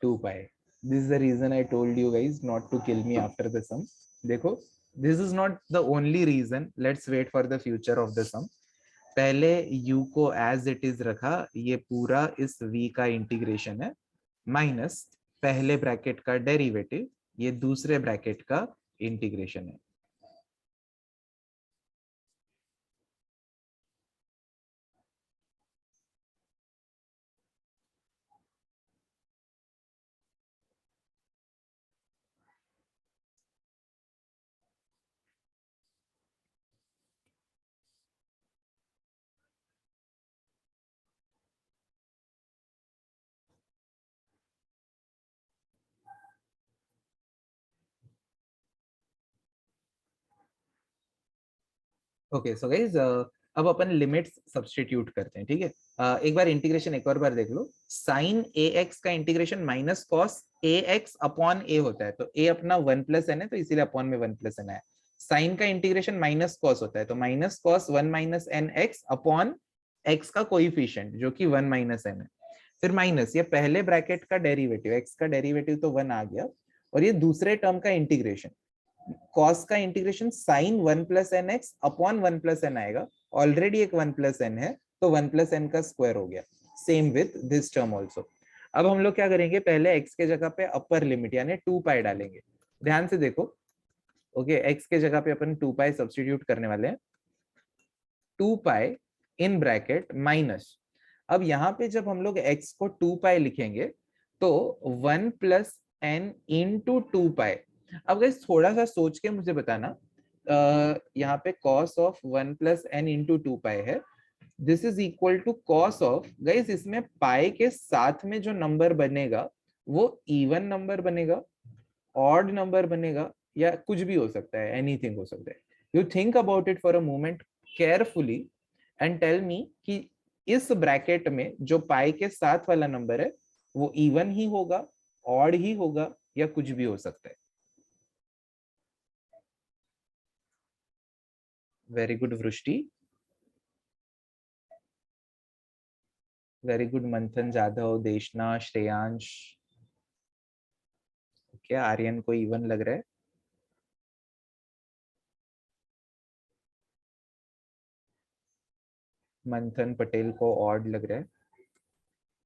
2 pi. This is the reason I told you guys not to kill me after the sum. देखो, this is not the only reason. Let's wait for the future of the sum. पहले u को as it is रखा, ये पूरा इस v का इंटीग्रेशन है माइनस पहले ब्रैकेट का डेरिवेटिव, ये दूसरे ब्रैकेट का इंटीग्रेशन है. ओके सो गाइज अब अपन लिमिट्स सब्स्टिट्यूट करते हैं, ठीक है। एक बार इंटीग्रेशन एक और बार देख लो। साइन ए एक्स का integration minus cos A x upon ए होता है, तो ए अपना 1 + n है तो इसीलिए अपॉन में 1 + n है। साइन का इंटीग्रेशन माइनस कॉस होता है, तो minus cos 1 - n x upon x का कोइफिशिएंट जो कि 1 - n है। फिर माइनस ये पहले ब्रैकेट का डेरिवेटिव, x का डेरिवेटिव तो 1 आ गया, और ये दूसरे टर्म का इंटीग्रेशन cos का integration sin 1 + n x upon 1 + n आएगा। ऑलरेडी एक 1 + n है तो 1 + n का स्क्वायर हो गया। Same with this term also. अब हम लोग क्या करेंगे, पहले x के जगह पे अपर लिमिट यानी 2π डालेंगे। ध्यान से देखो, ओके x के जगह पे अपन 2π सब्स्टिट्यूट करने वाले हैं। 2π इन ब्रैकेट माइनस, अब यहाँ पे जब हम लोग x को 2π लिखेंगे तो 1 + n × 2π। अब गाइस थोड़ा सा सोच के मुझे बताना, यहाँ पे cos ऑफ 1 + n × 2π है, this is equal to cos of, guys इसमें पाई के साथ में जो नंबर बनेगा वो इवन नंबर बनेगा, ऑड नंबर बनेगा, या कुछ भी हो सकता है, एनीथिंग हो सकता है। You think about it for a moment carefully and tell me कि इस ब्रैकेट में जो पाई के साथ वाला नंबर है वो इवन ही होगा, ऑड ही होगा, या कुछ भी हो सकता है। वेरी गुड वृष्टि, वेरी गुड मंथन जाधव, देशना, श्रेयांश। क्या आर्यन को इवन लग रहा है? मंथन पटेल को ऑड लग रहा है।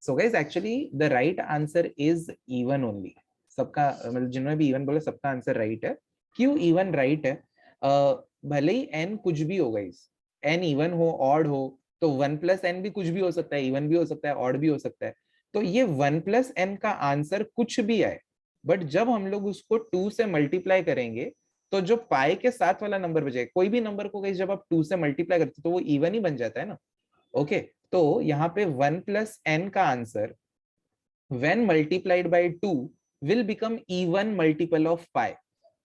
So guys actually the right answer is even only. सबका मतलब जिन्होंने भी इवन बोला सबका आंसर राइट है। क्यों इवन राइट है? भले ही n कुछ भी हो, गाइस n इवन हो, ऑड हो, तो 1 + n भी कुछ भी हो सकता है, इवन भी हो सकता है, ऑड भी हो सकता है। तो ये 1 + n का आंसर कुछ भी आए, बट जब हम लोग उसको 2 से मल्टीप्लाई करेंगे तो जो पाई के साथ वाला नंबर बचेगा, कोई भी नंबर को गाइस जब आप 2 से मल्टीप्लाई करते तो वो इवन ही बन जाता है ना। ओके तो यहाँ पे 1 + n का answer when multiplied by 2 will become even multiple of pi,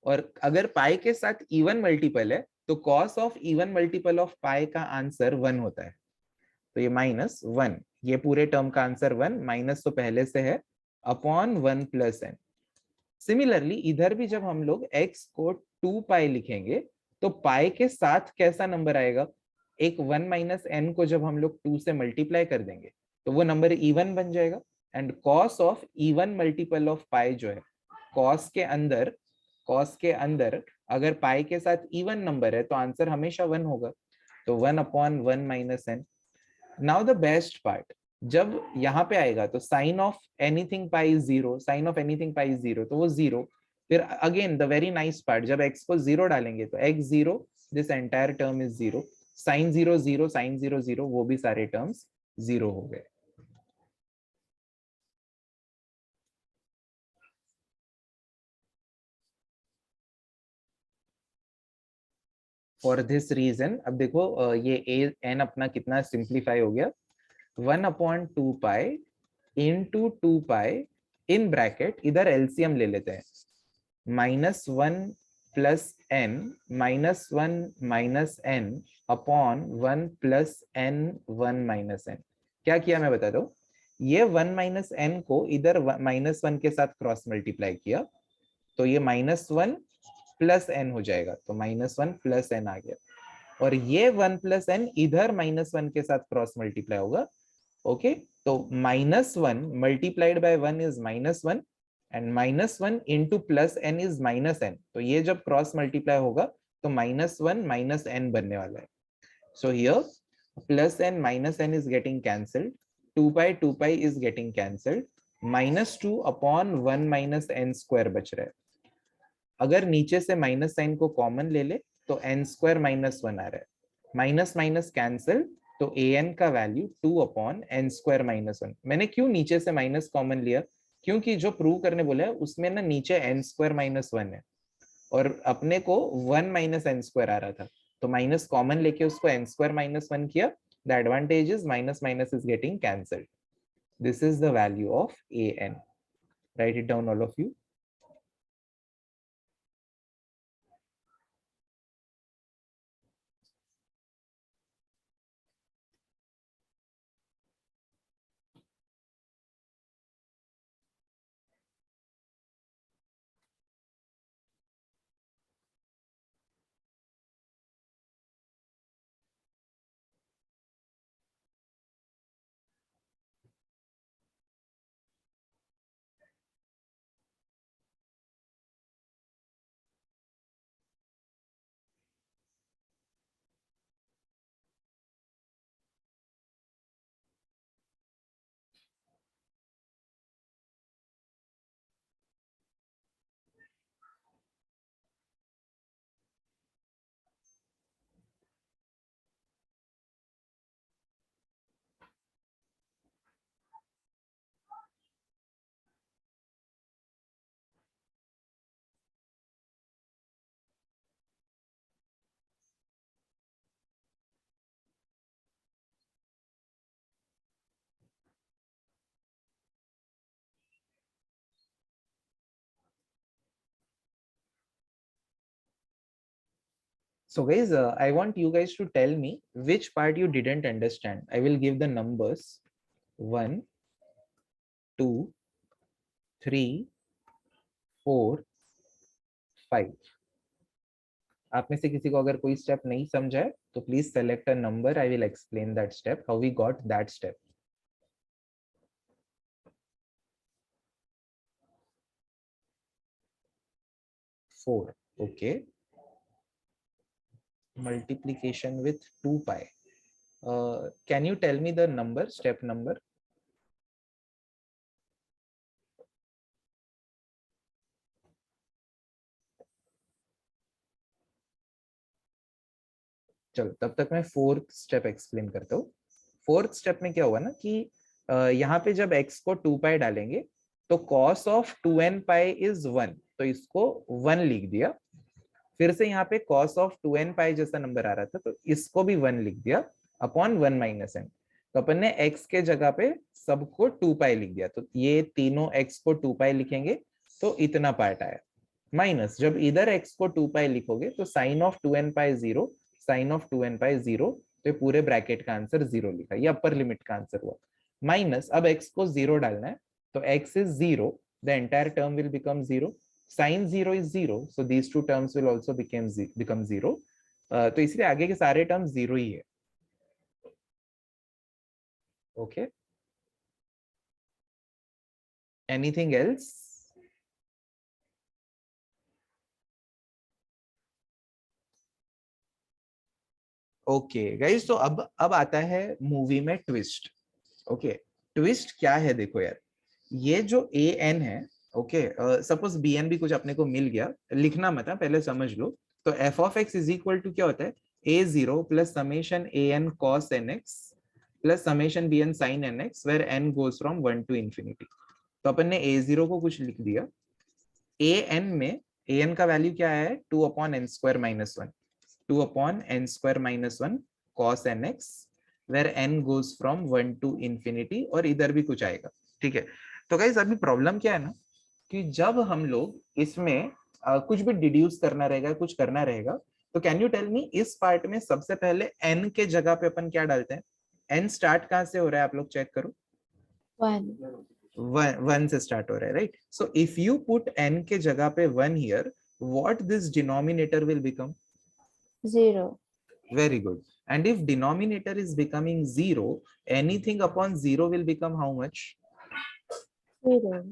और अगर पाई के साथ इवन मल्टीपल है तो cos of even multiple of pi का आंसर 1 होता है। तो ये -1, ये पूरे टर्म का आंसर 1, माइनस तो पहले से है, अपॉन 1 + n। सिमिलरली इधर भी जब हम लोग x को 2π लिखेंगे तो पाई के साथ कैसा नंबर आएगा, एक 1 - n को जब हम लोग 2 से मल्टीप्लाई कर देंगे तो वो नंबर इवन बन जाएगा। And cos of even multiple of pi जो है, cos के अंदर अगर पाई के साथ इवन नंबर है तो आंसर हमेशा 1 होगा, तो 1/1 - n। Now the best part, जब यहाँ पे आएगा तो sine of anything pi is 0, sine of anything pi is 0, तो वो 0। फिर again the very nice part, जब x को 0 डालेंगे तो x 0, this entire term is 0, sine 0 0, sine 0 0, वो भी सारे टर्म्स 0 हो गए। फॉर दिस रीजन अब देखो ये n अपना कितना सिंप्लीफाई हो गया, 1/2π × 2π इन ब्रैकेट, इधर एलसीएम ले लेते हैं, -1 + n -1 - n upon 1 + n 1 - n। क्या किया मैं बताता हूँ, ये 1 - n को इधर -1 के साथ क्रॉस मल्टीप्लाई किया तो ये -1 + n हो जाएगा, तो -1 + n आ गया, और ये 1 + n इधर -1 के साथ क्रॉस मल्टीप्लाई होगा। ओके तो -1 multiplied by 1 is -1 and -1 × +n is -n, तो ये जब क्रॉस मल्टीप्लाई होगा तो -1 - n बनने वाला है। So here +n -n is getting cancelled, 2π is getting cancelled, -2 upon 1 - n² बच रहा है। अगर नीचे से माइनस साइन को कॉमन ले ले तो n² -1 आ रहा है, माइनस माइनस कैंसिल, तो an का वैल्यू 2/n² -1। मैंने क्यों नीचे से माइनस कॉमन लिया, क्योंकि जो प्रूव करने बोला है उसमें ना नीचे n² -1 है और अपने को 1 - n² आ रहा था, तो माइनस कॉमन लेके उसको n² -1 किया। The advantage is minus minus is getting cancelled. This is the value of an। Right it down all of you. So guys, I want you guys to tell me which part you didn't understand. I will give the numbers 1, 2, 3, 4, 5. आप में से किसी को अगर कोई स्टेप नहीं समझा है तो please select a number. I will explain that step, how we got that step. Four. Okay. Multiplication with 2 pi. Can you tell me the number, step number? चलो तब तक मैं फोर्थ स्टेप एक्सप्लेन करता हूँ. फोर्थ स्टेप में क्या हुआ ना कि यहाँ पे जब x को 2 पाई डालेंगे तो cos of 2n pi is 1, तो इसको 1 लिख दिया. फिर से यहाँ पे cos ऑफ 2n पाई जैसा नंबर आ रहा था तो इसको भी 1 लिख दिया अपॉन 1 माइनस n. तो अपन ने x के जगह पे सबको 2 पाई लिख दिया. तो ये तीनों x को 2 पाई लिखेंगे तो इतना पार्ट आया. माइनस जब इधर x को 2 पाई लिखोगे तो sine of 2n pi 0, sine of 2n pi 0, तो ये पूरे ब्रैकेट का आंसर 0 लिखा. ये अपर लिमिट का आंसर हुआ. माइनस अब x को 0 डालना है तो x is 0, the entire term will become 0. Sin 0 is 0, so these two terms will also become 0. तो इसलिए आगे के सारे टर्म्स 0 ही है. Okay. Anything else? Okay guys, तो अब आता है मूवी में ट्विस्ट. ओके, ट्विस्ट क्या है देखो यार. ये जो ए एन है, ओके, सपोज बी एन भी कुछ अपने को मिल गया, लिखना मत है, पहले समझ लो. तो f of x is equal to क्या होता है, a0 plus summation a n cos n x plus summation b n sine n x where n goes from 1 to infinity. तो अपन ने a0 को कुछ लिख दिया. ए एन में ए एन का वैल्यू क्या है, 2 upon n square minus 1, 2 upon n square minus 1 cos n x where n goes from 1 to infinity, और इधर भी कुछ आएगा. ठीक है. तो गाइस अभी प्रॉब्लम क्या है ना कि जब हम लोग इसमें कुछ भी डिड्यूस करना रहेगा, कुछ करना रहेगा, तो कैन यू टेल मी इस पार्ट में सबसे पहले n के जगह पे अपन क्या डालते हैं. n स्टार्ट कहां से हो रहा है, आप लोग चेक करो. 1 से स्टार्ट हो रहा है, right. So if you put n के जगह पे 1 here, what this denominator will become? 0. Very good. And if denominator is becoming 0, anything upon 0 will become how much? 0.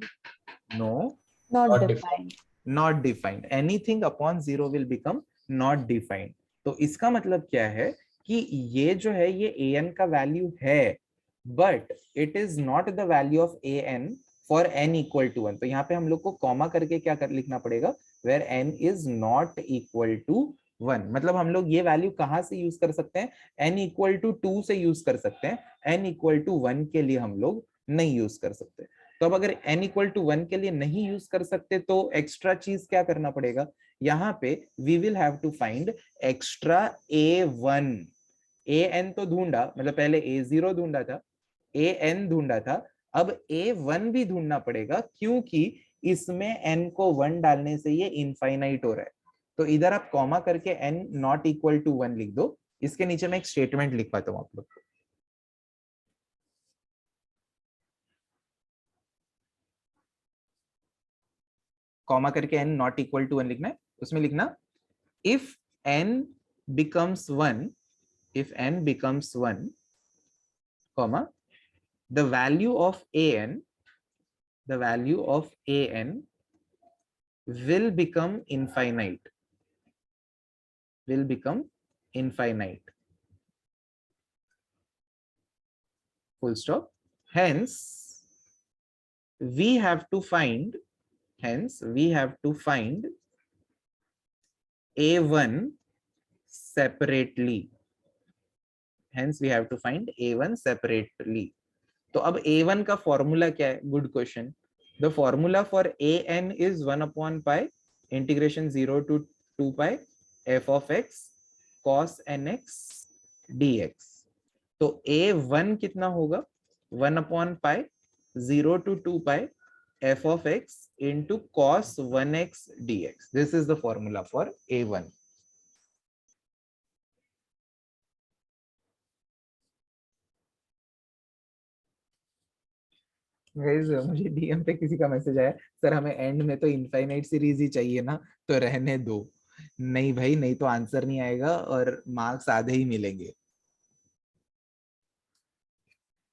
No, Not defined. not defined. Anything upon 0 will become not defined. तो इसका मतलब क्या है कि ये जो है ये an का वैल्यू है, but it is not the value of an for n equal to 1. तो यहाँ पे हम लोग को कॉमा करके क्या लिखना पड़ेगा, where n is not equal to 1. मतलब हम लोग ये वैल्यू कहाँ से यूज कर सकते हैं, n equal to 2 से यूज कर सकते हैं, n equal to 1 के लिए हम लोग नहीं यूज कर सकते. तो अब अगर n इक्वल टू 1 के लिए नहीं यूज कर सकते तो एक्स्ट्रा चीज क्या करना पड़ेगा, यहाँ पे we will have to find extra a1. an तो ढूंढा, मतलब पहले a0 ढूंढा था, an ढूंढा था, अब a1 भी ढूंढना पड़ेगा क्योंकि इसमें n को 1 डालने से ये इनफाइनाइट हो रहा है. तो इधर आप कॉमा करके n नॉट इक्वल टू 1 लिख दो. इसके नीचे मैं एक स्टेटमेंट लिख पाता हूँ आप लोग को. कॉमा करके n नॉट इक्वल टू 1 लिखना है. उसमें लिखना if n becomes 1, if n becomes 1, comma, the value of an will become infinite, full stop. Hence we have to find a1 separately. तो अब a1 का फॉर्मूला क्या है, good question. The formula for an is 1 upon pi integration 0 to 2 pi f of x cos nx dx. तो a1 कितना होगा, 1 upon pi 0 to 2 pi f of x into cos 1x dx. This is the formula for a1. Guys मुझे डीएम पे किसी का मैसेज आया, सर हमें एंड में तो इनफाइनाइट सीरीज ही चाहिए ना, तो रहने दो। नहीं भाई, नहीं तो आंसर नहीं आएगा और मार्क्स आधे ही मिलेंगे।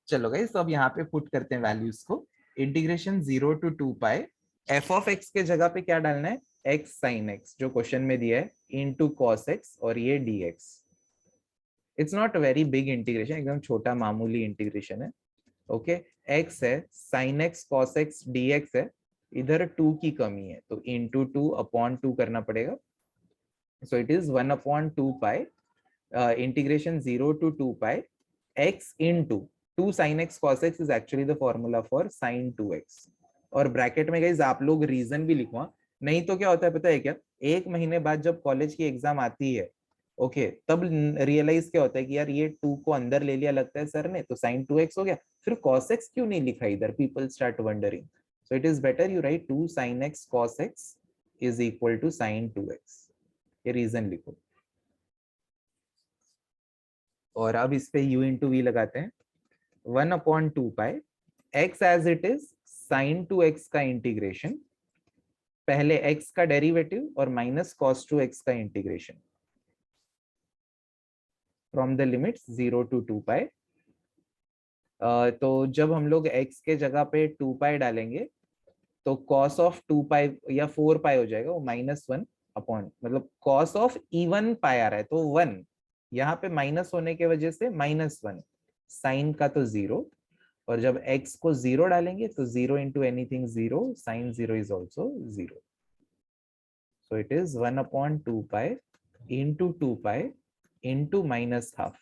चलो गाइस, तो अब यहाँ पे पुट करते हैं वैल्यूज को। Integration 0 to 2 pi f of x के जगह पे क्या डालना है, एक्स साइन एक्स जो क्वेश्चन में दिया है, इनटू कॉस एक्स और ये dx। It's not very big integration, एकदम छोटा मामूली इंटीग्रेशन है। ओके, एक्स है, sine x cos x dx है, इधर 2 की कमी है तो इनटू 2 अपॉन 2 करना पड़ेगा। सो it is 1/2 pi integration 0 to 2 pi x into 2 sin x cos x is actually the formula for sin 2x। और ब्रैकेट में गाइस आप लोग रीजन भी लिखवा, नहीं तो क्या होता है पता है क्या, एक महीने बाद जब कॉलेज की एग्जाम आती है, ओके, तब रियलाइज क्या होता है कि यार ये 2 को अंदर ले लिया लगता है सर ने, तो sin 2x हो गया, फिर cos x क्यों नहीं लिखा इधर, people start wondering. So it is better you right 2 sin x cos x is equal to sin 2x, ये रीजन लिखो। और अब इस पे u इंटू वी लगाते हैं, 1/2 pi x as it is sin 2x का इंटीग्रेशन, पहले x का डेरिवेटिव और माइनस cos 2x का integration from the limits 0 to 2 पाई। तो जब हम लोग x के जगह पे 2 पाई डालेंगे तो cos ऑफ 2 पाई या 4 पाई हो जाएगा, वो -1 अपॉन, मतलब cos ऑफ इवन पाई आ रहा है तो 1, यहाँ पे माइनस होने के वजह से -1, साइन का तो 0, और जब x को 0 डालेंगे तो 0 into anything 0, sin 0 is also 0। So it is 1/2 pi into 2 pi into -12।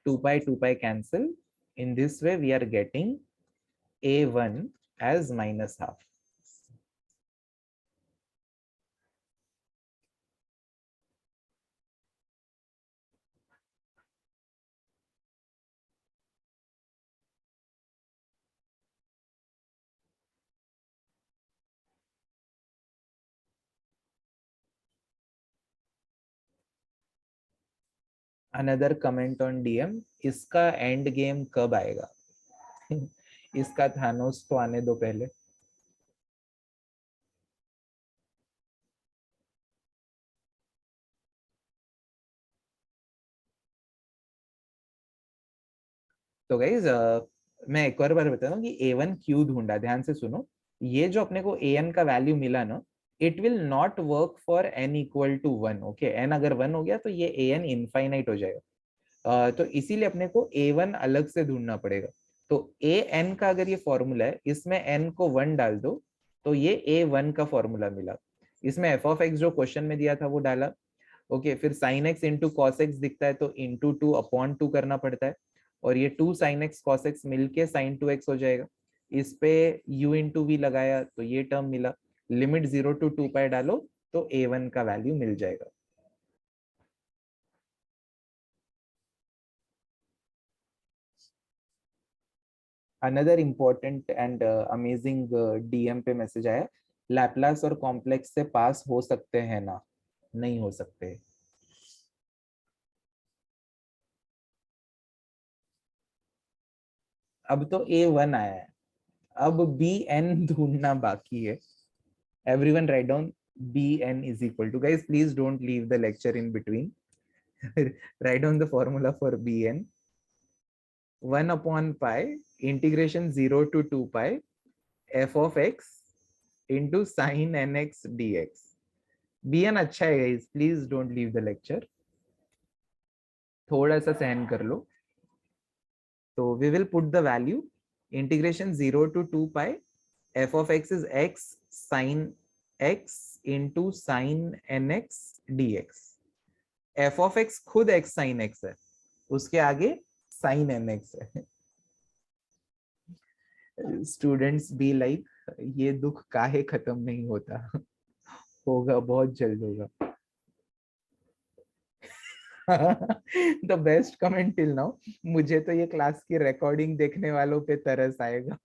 2 pi cancel. In this way we are getting a1 as -12। Another comment on DM, इसका एंड गेम कब आएगा? इसका थानोस तो आने दो पहले। तो गाइज मैं एक और बार बता रहा हूँ कि a1 क्यों ढूंढा, ध्यान से सुनो। ये जो अपने को an का वैल्यू मिला ना, it will not work for n equal to 1। Okay, n अगर 1 हो गया तो ये an इनफाइनाइट हो जाएगा। तो इसीलिए अपने को a1 अलग से ढूंढना पड़ेगा। तो an का अगर ये फॉर्मूला है, इसमें n को 1 डाल दो तो ये a1 का फॉर्मूला मिला। इसमें f ऑफ x जो क्वेश्चन में दिया था वो डाला। ओके, फिर sin x into cos x दिखता है तो इंटू 2 अपॉन 2 करना पड़ता है, और ये 2 sin x cos x मिलके sin 2x हो जाएगा। इस पे u इंटू वी लगाया तो ये टर्म मिला, लिमिट 0 to 2 पाई डालो तो a1 का वैल्यू मिल जाएगा। Another important and amazing DM पे मैसेज आया, लैपलास और कॉम्प्लेक्स से पास हो सकते हैं ना? नहीं हो सकते। अब तो a1 आया है, अब bn ढूंढना बाकी है। Everyone write down bn is equal to, guys please don't leave the lecture in between। write down the formula for bn, 1/pi integration 0 to 2 pi f of x into sin nx dx। bn अच्छा है guys, please don't leave the lecture, थोड़ा सा सहन कर लो। तो we will put the value, integration 0 to 2 pi f of x is x sin x into sin nx dx। f of x खुद x sin x है, उसके आगे sin nx है। स्टूडेंट्स बी लाइक, ये दुख काहे खत्म नहीं होता? होगा, बहुत जल्द होगा। The best comment till now, मुझे तो ये क्लास की रिकॉर्डिंग देखने वालों पे तरस आएगा।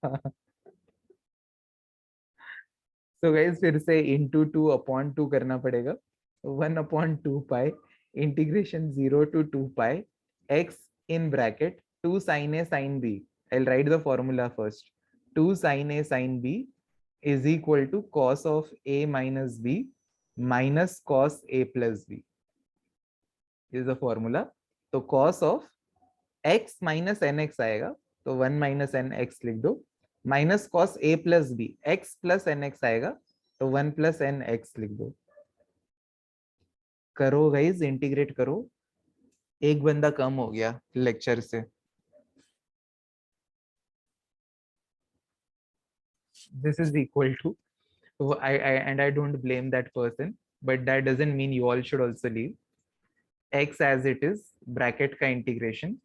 तो गाइस फिर से इंटू 2 अपॉन 2 करना पड़ेगा, 1/2 पाई integration 0 to 2 pi x in bracket 2 sin a sin b I'll write the formula first. 2 sin A sin B is equal to cos of A minus B minus cos A plus B. Is the formula. तो cos of x minus nx आएगा, तो 1 minus nx लिख दो, minus cos A plus B, x plus nx आएगा, तो 1 plus nx लिख दो. करो गाइज, इंटीग्रेट करो. एक बंदा कम हो गया लेक्चर से. This is equal to, and I don't blame that person, but that doesn't mean you all should also leave. X as it is, bracket का integration,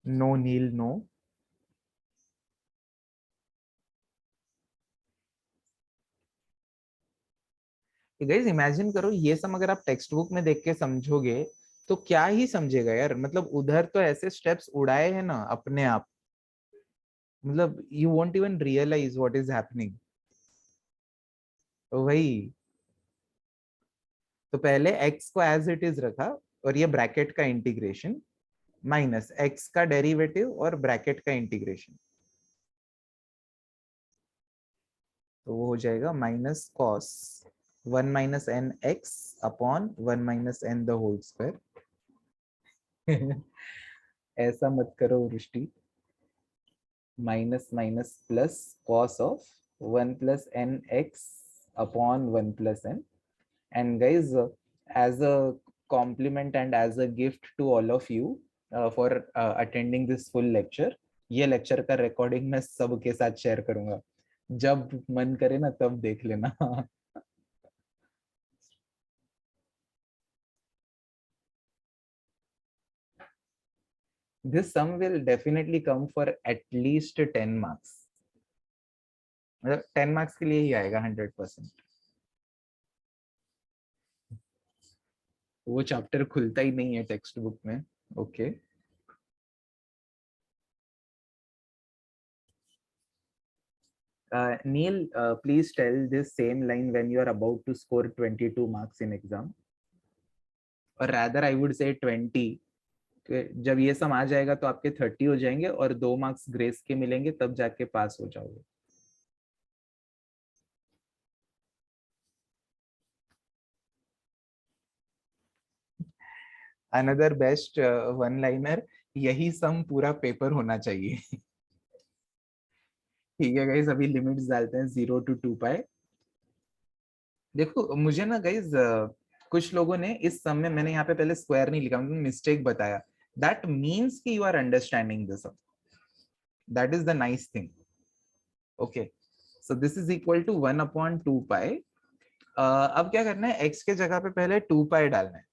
no nil no, guys imagine करो ये सब अगर आप टेक्स्ट बुक में देख के समझोगे तो क्या ही समझेगा यार. मतलब उधर तो ऐसे स्टेप्स उड़ाए हैं ना अपने आप, मतलब you won't even realise what is happening. वही तो पहले x को एज इट इज रखा और ये ब्रैकेट का इंटीग्रेशन माइनस x का डेरिवेटिव और ब्रैकेट का इंटीग्रेशन, तो वो हो जाएगा minus cos 1 minus n x upon 1 minus n the whole square. ऐसा मत करो वृष्टि. Minus minus plus cos of 1 plus n x upon 1 plus n. And guys, as a compliment and as a gift to all of you for attending this full lecture, ये लेक्चर का रिकॉर्डिंग मैं सबके साथ शेयर करूंगा. जब मन करे ना तब देख लेना. This sum will definitely come for at least 10 marks. 10 marks के लिए ही आएगा 100%. वो चैप्टर खुलता ही नहीं है टेक्स्ट बुक में. Okay Neil, please tell this same line when you are about to score 22 marks in exam, or rather I would say 20. जब ये सम आ जाएगा तो आपके 30 हो जाएंगे और 2 मार्क्स ग्रेस के मिलेंगे, तब जाके पास हो जाओगे. अनदर बेस्ट वन लाइनर, यही सम पूरा पेपर होना चाहिए. ठीक है गाइस, अभी लिमिट्स डालते हैं 0 to 2 पाई. देखो मुझे ना गाइस कुछ लोगों ने इस सम में, मैंने यहाँ पे पहले स्क्वायर नहीं लिखा, उन्होंने मिस्टेक बताया. दैट मीन्स कि you are understanding the sum. That is the nice thing. Okay, so this is equal to 1 upon 2 pi. अब क्या करना है, x के जगह पे पहले 2 पाई डालना है.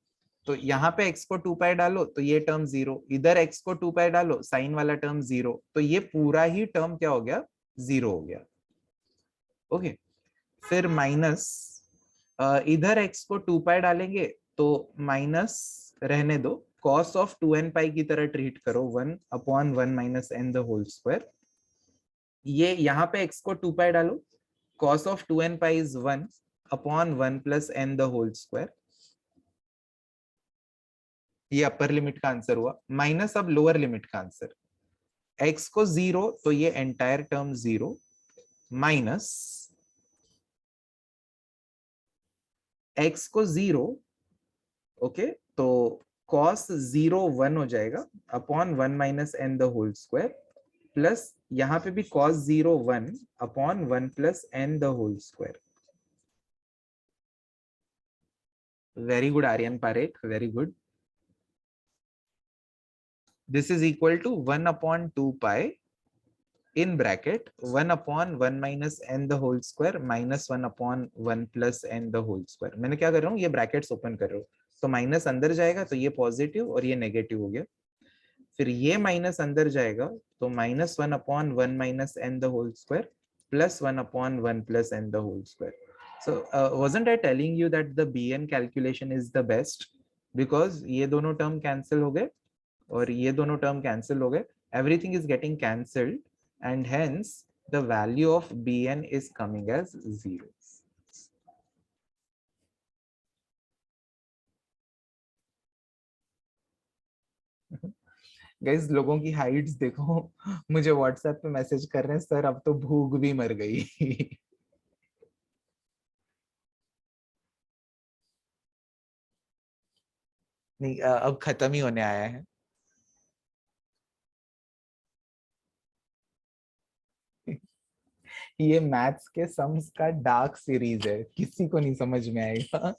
तो यहाँ पे x को 2 पाई डालो तो ये टर्म 0, इधर x को 2 पाई डालो, साइन वाला टर्म 0, तो ये पूरा ही टर्म क्या हो गया, 0 हो गया. ओके, फिर माइनस इधर x को 2 पाई डालेंगे तो माइनस रहने दो, cos ऑफ 2n पाई की तरह ट्रीट करो, 1 upon 1 minus n the whole square. ये यहाँ पे x को 2 पाई डालो, cos of 2n pi is 1 upon 1 plus n the whole square. ये अपर लिमिट का आंसर हुआ. माइनस अब लोअर लिमिट का आंसर, x को 0 तो ये एंटायर टर्म 0, माइनस x को 0. ओके, तो cos 0 1 हो जाएगा upon 1 minus n the whole square, plus यहाँ पे भी cos 0 1 upon 1 plus n the whole square. Very good Aryan Parekh, very good. This is equal to 1 upon 2 pi in bracket 1 upon 1 minus n the whole square minus 1 upon 1 plus n the whole square. मैंने क्या कर रहा हूँ, ये ब्रैकेट्स ओपन कर रहा हूँ, तो माइनस अंदर जाएगा तो ये पॉजिटिव और ये नेगेटिव हो गया. फिर ये माइनस अंदर जाएगा तो minus 1 upon 1 minus n the whole square plus 1 upon 1 plus n the whole square. So wasn't I telling you that the bn calculation is the best, because ये दोनों टर्म कैंसिल हो गए और ये दोनों टर्म कैंसिल हो गए, everything is getting cancelled and hence the value of bn is coming as 0. Guys लोगों की हाइट्स देखो, मुझे व्हाट्सएप पे मैसेज कर रहे हैं सर अब तो भूख भी मर गई। नहीं अब खत्म ही होने आया है। ये मैथ्स के सम्स का डार्क सीरीज है, किसी को नहीं समझ में आएगा।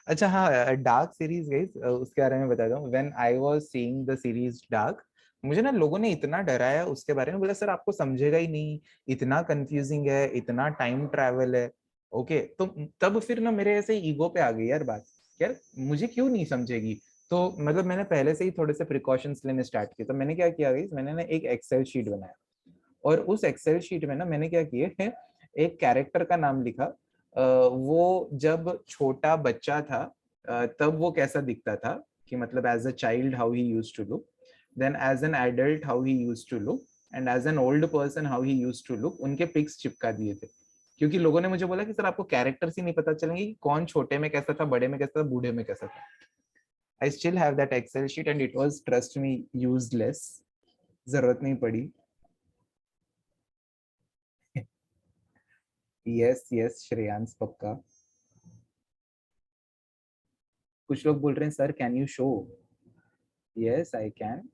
अच्छा हाँ, डार्क सीरीज गाइस, उसके बारे में बता दूं। When I was seeing the series dark, मुझे ना लोगों ने इतना डराया उसके बारे में, बोला सर आपको समझेगा ही नहीं, इतना कंफ्यूजिंग है, इतना टाइम ट्रैवल है। ओके, तो तब फिर ना मेरे ऐसे ईगो पे आ गई यार बात, यार मुझे क्यों नहीं समझेगी। तो मतलब मैंने पहले से ही थोड़े से प्रिकॉशंस लेने स्टार्ट किए। तो मैंने क्या किया गाइस, मैंने ना एक एक्सेल शीट बनाया, और उस एक्सेल शीट में ना मैंने क्या किए है, एक कैरेक्टर का नाम लिखा। वो जब छोटा बच्चा था तब वो कैसा दिखता था, कि मतलब as a child how he used to look, then as an adult how he used to look, and as an old person how he used to look. उनके पिक्स चिपका दिए थे, क्योंकि लोगों ने मुझे बोला कि सर आपको कैरेक्टर्स ही नहीं पता चलेंगे कि कौन छोटे में कैसा था, बड़े में कैसा था, बूढ़े में कैसा था। I still have that Excel sheet and it was, trust me, useless, जरूरत नहीं पड़ी। यस यस श्रेयांश पक्का। कुछ लोग बोल रहे हैं sir can you show, yes I can.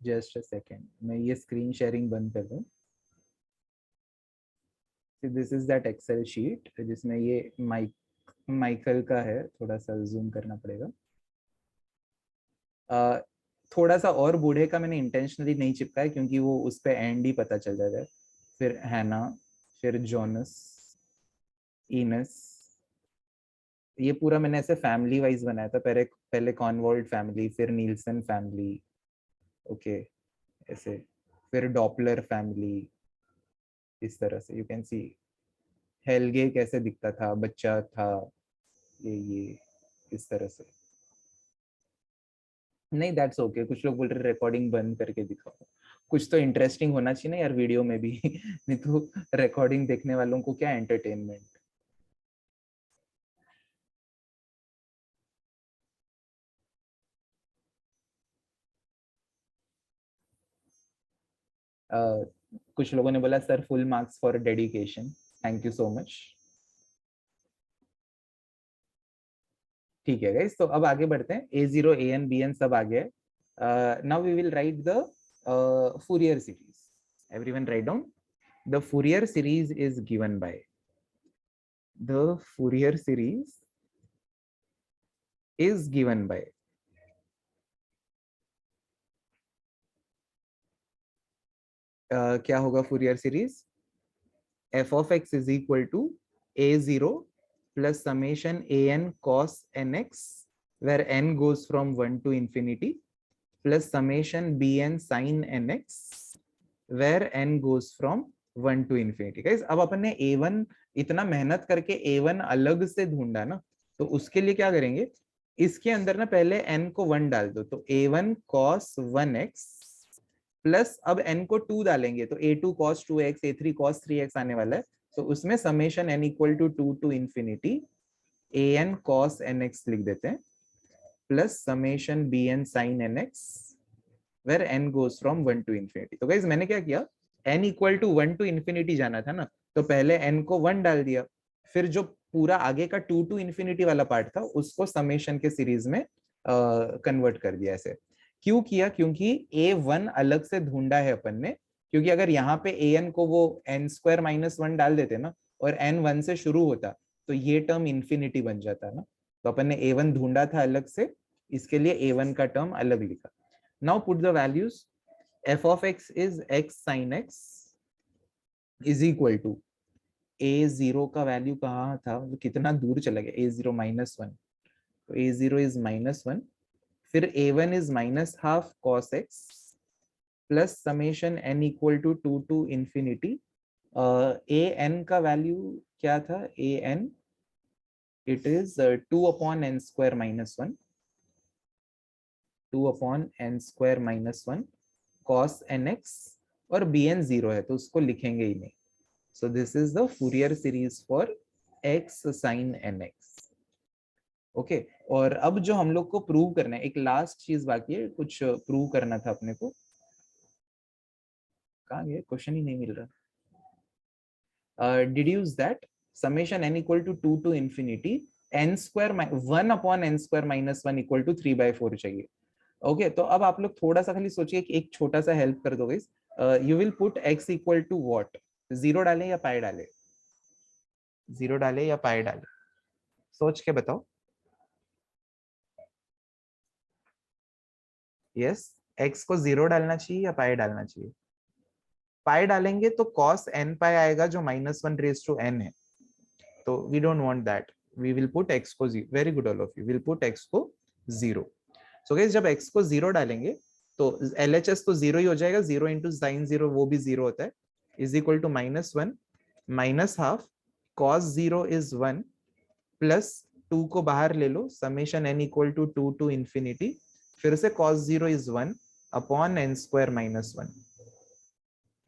Just a second, मैं ये स्क्रीन शेयरिंग बंद कर दूं। This is that Excel sheet जिसमें ये माइकल का है, थोड़ा सा जूम करना पड़ेगा। थोड़ा सा और बूढ़े का मैंने इंटेंशनली नहीं चिपकाया क्योंकि वो उस पे एंड ही पता चल जाता है। फिर हैना, फिर जोनस, इनस, ये पूरा मैंने ऐसे फैमिली वाइज बनाया था। पहले पहले कॉनवॉल्ड फैमिली, फिर नीलसन फैमिली, ओके ऐसे, फिर डॉपलर फैमिली, इस तरह से यू कैन सी। हेलगे कैसे दिखता था, बच्चा था, ये इस तरह से। नहीं दैट्स ओके, कुछ लोग बोल रहे रिकॉर्डिंग बंद करके दिखाओ। कुछ तो इंटरेस्टिंग होना चाहिए ना यार वीडियो में भी। नहीं तो रिकॉर्डिंग देखने वालों को क्या एंटरटेनमेंट। कुछ लोगों ने बोला sir full marks for dedication, thank you so much. ठीक है गाइस, तो अब आगे बढ़ते हैं। A0 AN BN सब आ गया है। Now we will write the Fourier series. Everyone write down. The Fourier series is given by, the Fourier series is given by क्या होगा Fourier series? f of x is equal to A0 plus summation an cos nx, where n goes from 1 to infinity, plus summation bn sin nx, where n goes from 1 to infinity. Guys, अब अपन ने a1 इतना मेहनत करके a1 अलग से ढूंढा ना, तो उसके लिए क्या करेंगे, इसके अंदर ना पहले n को 1 डाल दो, तो a1 cos 1x प्लस अब n को 2 डालेंगे तो a2 cos 2x, a3 cos 3x आने वाला है। तो उसमें summation n equal to 2 to infinity an cos nx लिख देते हैं, plus summation bn sin nx, where n goes from 1 to infinity. तो गाइस मैंने क्या किया, n equal to 1 to infinity जाना था ना, तो पहले n को 1 डाल दिया, फिर जो पूरा आगे का 2 टू इंफिनिटी वाला पार्ट था उसको समेशन के सीरीज में कन्वर्ट कर दिया। ऐसे क्यों किया, क्योंकि a1 अलग से ढूंढा है अपन ने, क्योंकि अगर यहाँ पे an को वो n स्क्वायर माइनस 1 डाल देते ना, और n 1 से शुरू होता, तो ये टर्म इंफिनिटी बन जाता ना। तो अपन ने a1 ढूंढा था अलग से, इसके लिए a1 का टर्म अलग लिखा। Now put the values. F of x is x sin x is equal to a0 का वैल्यू कहाँ था, कितना दूर चला गया, a0 minus 1, तो a0 is -1, फिर a1 is -half cos x plus summation n equal to 2 to infinity. an का वैल्यू क्या था, an it is 2 upon n square minus 1, 2/n² - 1 cos nx, और bn 0 है तो उसको लिखेंगे ही नहीं. So this is the Fourier series for x sin nx. Okay okay. और अब जो हम लोग को प्रूव करना है, एक लास्ट चीज बाकी है, कुछ प्रूव करना था अपने को. कहाँ गया, क्वेश्चन ही नहीं मिल रहा. Deduce that summation n equal to 2 to infinity n² 1/n² - 1 equal to 3/4 चाहिए. ओके तो अब आप लोग थोड़ा सा खाली सोचिए कि एक छोटा सा हेल्प कर दो guys. You will put x equal to what, 0 डालें या पाई डालें? 0 डालें या पाई डालें, सोच के बताओ. यस, x को 0 डालना चाहिए या पाई डालना चाहिए? पाई डालेंगे तो cos n पाई आएगा जो -1 रेज टू n है, तो we don't want that. We will put x को 0. Very good all of you, will put x को 0. सो गाइस जब x को 0 डालेंगे तो LHS तो 0 ही हो जाएगा, 0 इंटू साइन 0 वो भी 0 होता है, is equal to -1 minus half cos 0 is 1 plus 2 को बाहर ले लो, summation n equal to 2 to infinity, फिर से cos 0 इज 1 अपॉन n² - 1.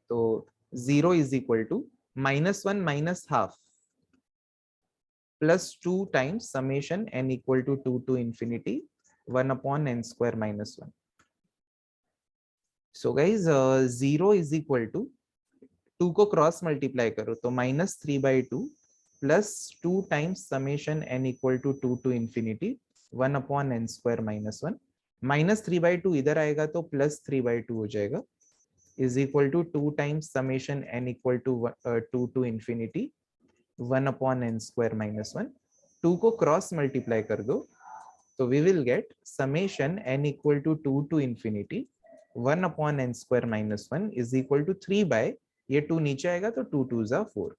तो 0 is equal to -1 minus half plus 2 times summation n equal to 2 to infinity 1/n² - 1. So guys 0 is equal to 2 को क्रॉस मल्टीप्लाई करो तो -3/2 plus 2 times summation n equal to 2 to infinity 1/n² - 1. -3/2 इधर आएगा तो +3/2 हो जाएगा, is equal to 2 times summation n equal to 2 to infinity 1/n² - 1. 2 को क्रॉस मल्टीप्लाई कर दो तो we will get summation n equal to 2 to infinity 1/n² - 1 is equal to 3 by, ये 2 नीचे आएगा तो 2 2s are 4.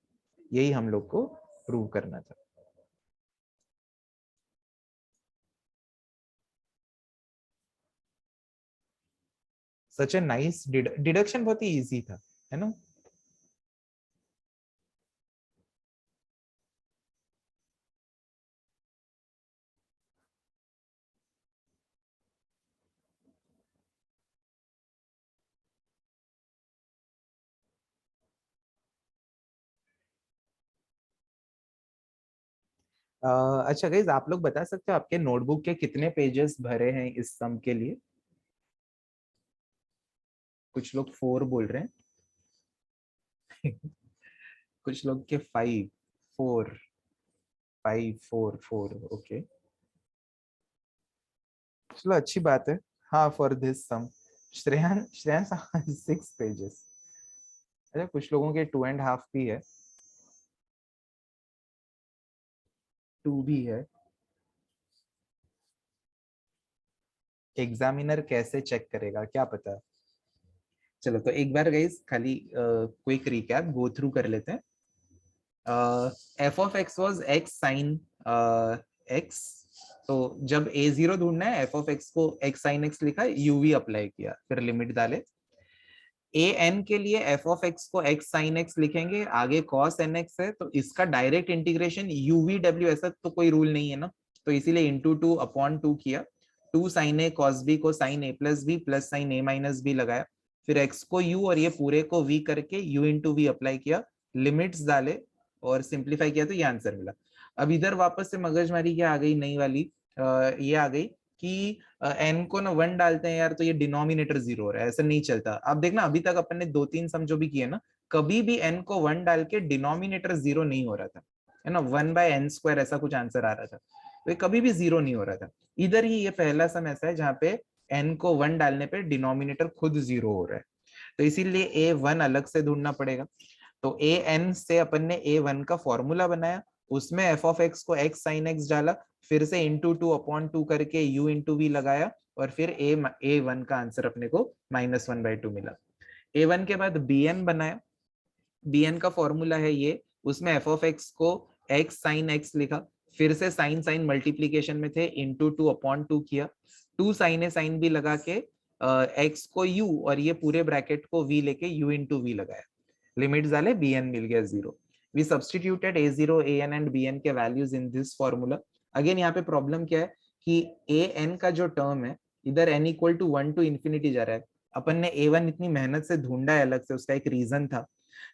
यही हम लोग को प्रूव करना था. Such a nice deduction, बहुत ही easy था, है ना? अच्छा गाइज आप लोग बता सकते हो आपके नोटबुक के कितने पेजेस भरे हैं इस सम के लिए? कुछ लोग 4 बोल रहे हैं कुछ लोग के 5 4 5 4 4. ओके चलो अच्छी बात है. हाँ for this sum Shreyansh 6 pages. अच्छा कुछ लोगों के 2.5 भी है, 2 भी है. एग्जामिनर कैसे चेक करेगा क्या पता. चलो तो एक बार गाइस खाली क्विक रिकैप गो थ्रू कर लेते हैं. f of x was x sin x. तो जब a0 ढूंढना है, f of x को x sin x लिखा, uv अप्लाई किया, फिर लिमिट डाले. an के लिए f of x को x sin x लिखेंगे, आगे cos nx है तो इसका डायरेक्ट इंटीग्रेशन uvw, ऐसा तो कोई रूल नहीं है ना, तो इसीलिए इंटू 2/2 किया. 2 sin a cos b को sin a plus b plus sin a minus b लगाया, फिर x को u और ये पूरे को v करके u इंटू v अप्लाई किया, लिमिट्स डाले और सिंप्लीफाई किया तो ये आंसर मिला. अब इधर वापस से मगजमारी क्या आ गई नई वाली, ये आ गई कि n को ना 1 डालते हैं यार तो ये डिनोमिनेटर 0 हो रहा है, ऐसा नहीं चलता. आप देखना अभी तक अपन ने 2-3 सम जो भी किए ना, कभी भी n को 1 डाल के डिनोमिनेटर 0 नहीं हो रहा था, है ना. 1/n² ऐसा कुछ आंसर आ रहा था, तो ये कभी भी 0 नहीं हो रहा था. इधर ही ये पहला सम ऐसा है जहाँ पे n को 1 डालने पे डिनोमिनेटर खुद 0 हो रहा है, तो इसीलिए a1 अलग से ढूंढना पड़ेगा. तो an से अपन ने a1 का फॉर्मूला बनाया, उसमें f of x को x sin x डाला, फिर से इंटू 2/2 करके u इंटू v लगाया, और फिर a1 का आंसर अपने को -1/2 मिला. a1 के बाद bn बनाया, bn का फॉर्मूला है ये, उसमें f of x को x sin x लिखा, फिर से साइन साइन मल्टीप्लीकेशन में थे, इंटू 2/2 किया, 2 sin a sin b लगा के x को u और ये पूरे ब्रैकेट को v लेके u इंटू v लगाया, लिमिट्स डाले, bn मिल गया 0. We substituted a0, an and bn के values in this formula. Again यहाँ पे प्रॉब्लम क्या है कि an का जो टर्म है इधर n equal to 1 to infinity जा रहा है, अपन ने a1 इतनी मेहनत से ढूंढा है अलग से, उसका एक रीजन था।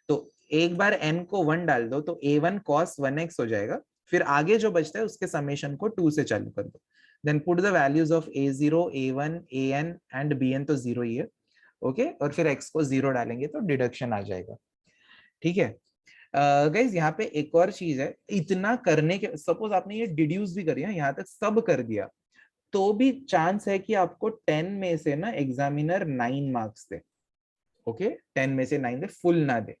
तो एक बार n को 1 डाल दो तो a1 cos 1x हो जाएगा, फिर आगे जो बचता है उसके समेशन को 2 से चालू कर दो, then put the values of a0 a1 an and bn, तो 0 ही है ओके, और फिर x को 0 डालेंगे तो डिडक्शन आ जाएगा। ठीक है गाइज, यहाँ पे एक और चीज है, इतना करने के सपोज आपने ये डिड्यूस भी करिए, यहाँ तक सब कर दिया, तो भी चांस है कि आपको 10 में से ना एग्जामिनर 9 मार्क्स दे। ओके 10 में से 9 दे, फुल ना दे।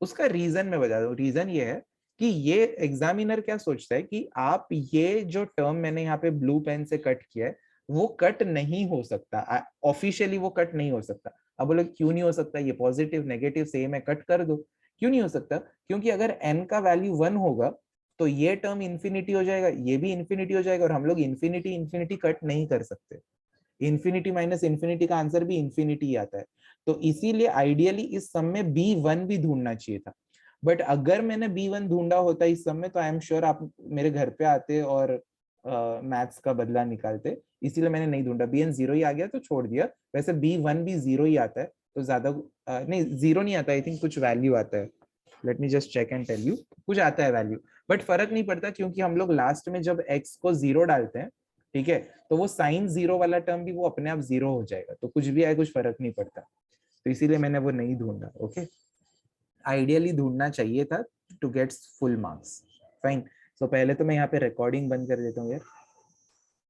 उसका रीजन मैं बता दूं, रीजन ये है कि ये एग्जामिनर क्या सोचता है कि आप ये जो टर्म मैंने यहाँ पे ब्लू पेन से कट किया है वो कट नहीं हो सकता, ऑफिशियली वो कट नहीं हो सकता। अब बोलो क्यों नहीं हो सकता, ये पॉजिटिव नेगेटिव सेम है, कट कर दो। क्यों नहीं हो सकता, क्योंकि अगर n का वैल्यू 1 होगा तो ये टर्म इन्फिनिटी हो जाएगा, ये भी इन्फिनिटी हो जाएगा, और हम लोग इन्फिनिटी इन्फिनिटी कट नहीं कर सकते। इन्फिनिटी माइनस इन्फिनिटी का आंसर भी इन्फिनिटी आता है। तो इसीलिए आइडियली इस सम में b1 भी ढूंढना चाहिए था, बट अगर मैंने b1 ढूंढा होता इस सम में तो आई एम श्योर आप मेरे घर पे आते और मैथ्स का बदला निकालते, इसीलिए मैंने नहीं ढूंढा। bn 0 ही आ गया तो छोड़ दिया, वैसे b1 भी 0 ही आता है, तो ज्यादा नहीं 0 नहीं आता, आई थिंक कुछ वैल्यू आता है, let me just check and tell you, कुछ आता है वैल्यू, बट फर्क नहीं पड़ता क्योंकि हम लोग लास्ट में जब x को 0 डालते हैं, ठीक है, तो वो साइन 0 वाला टर्म भी वो अपने आप 0 हो जाएगा, तो कुछ भी आए कुछ फर्क नहीं पड़ता, तो इसीलिए मैंने वो नहीं ढूंढा। ओके आइडियली ढूंढना चाहिए था to get full marks, fine. So पहले तो मैं यहाँ पे रिकॉर्डिंग बंद कर देता हूँ यार।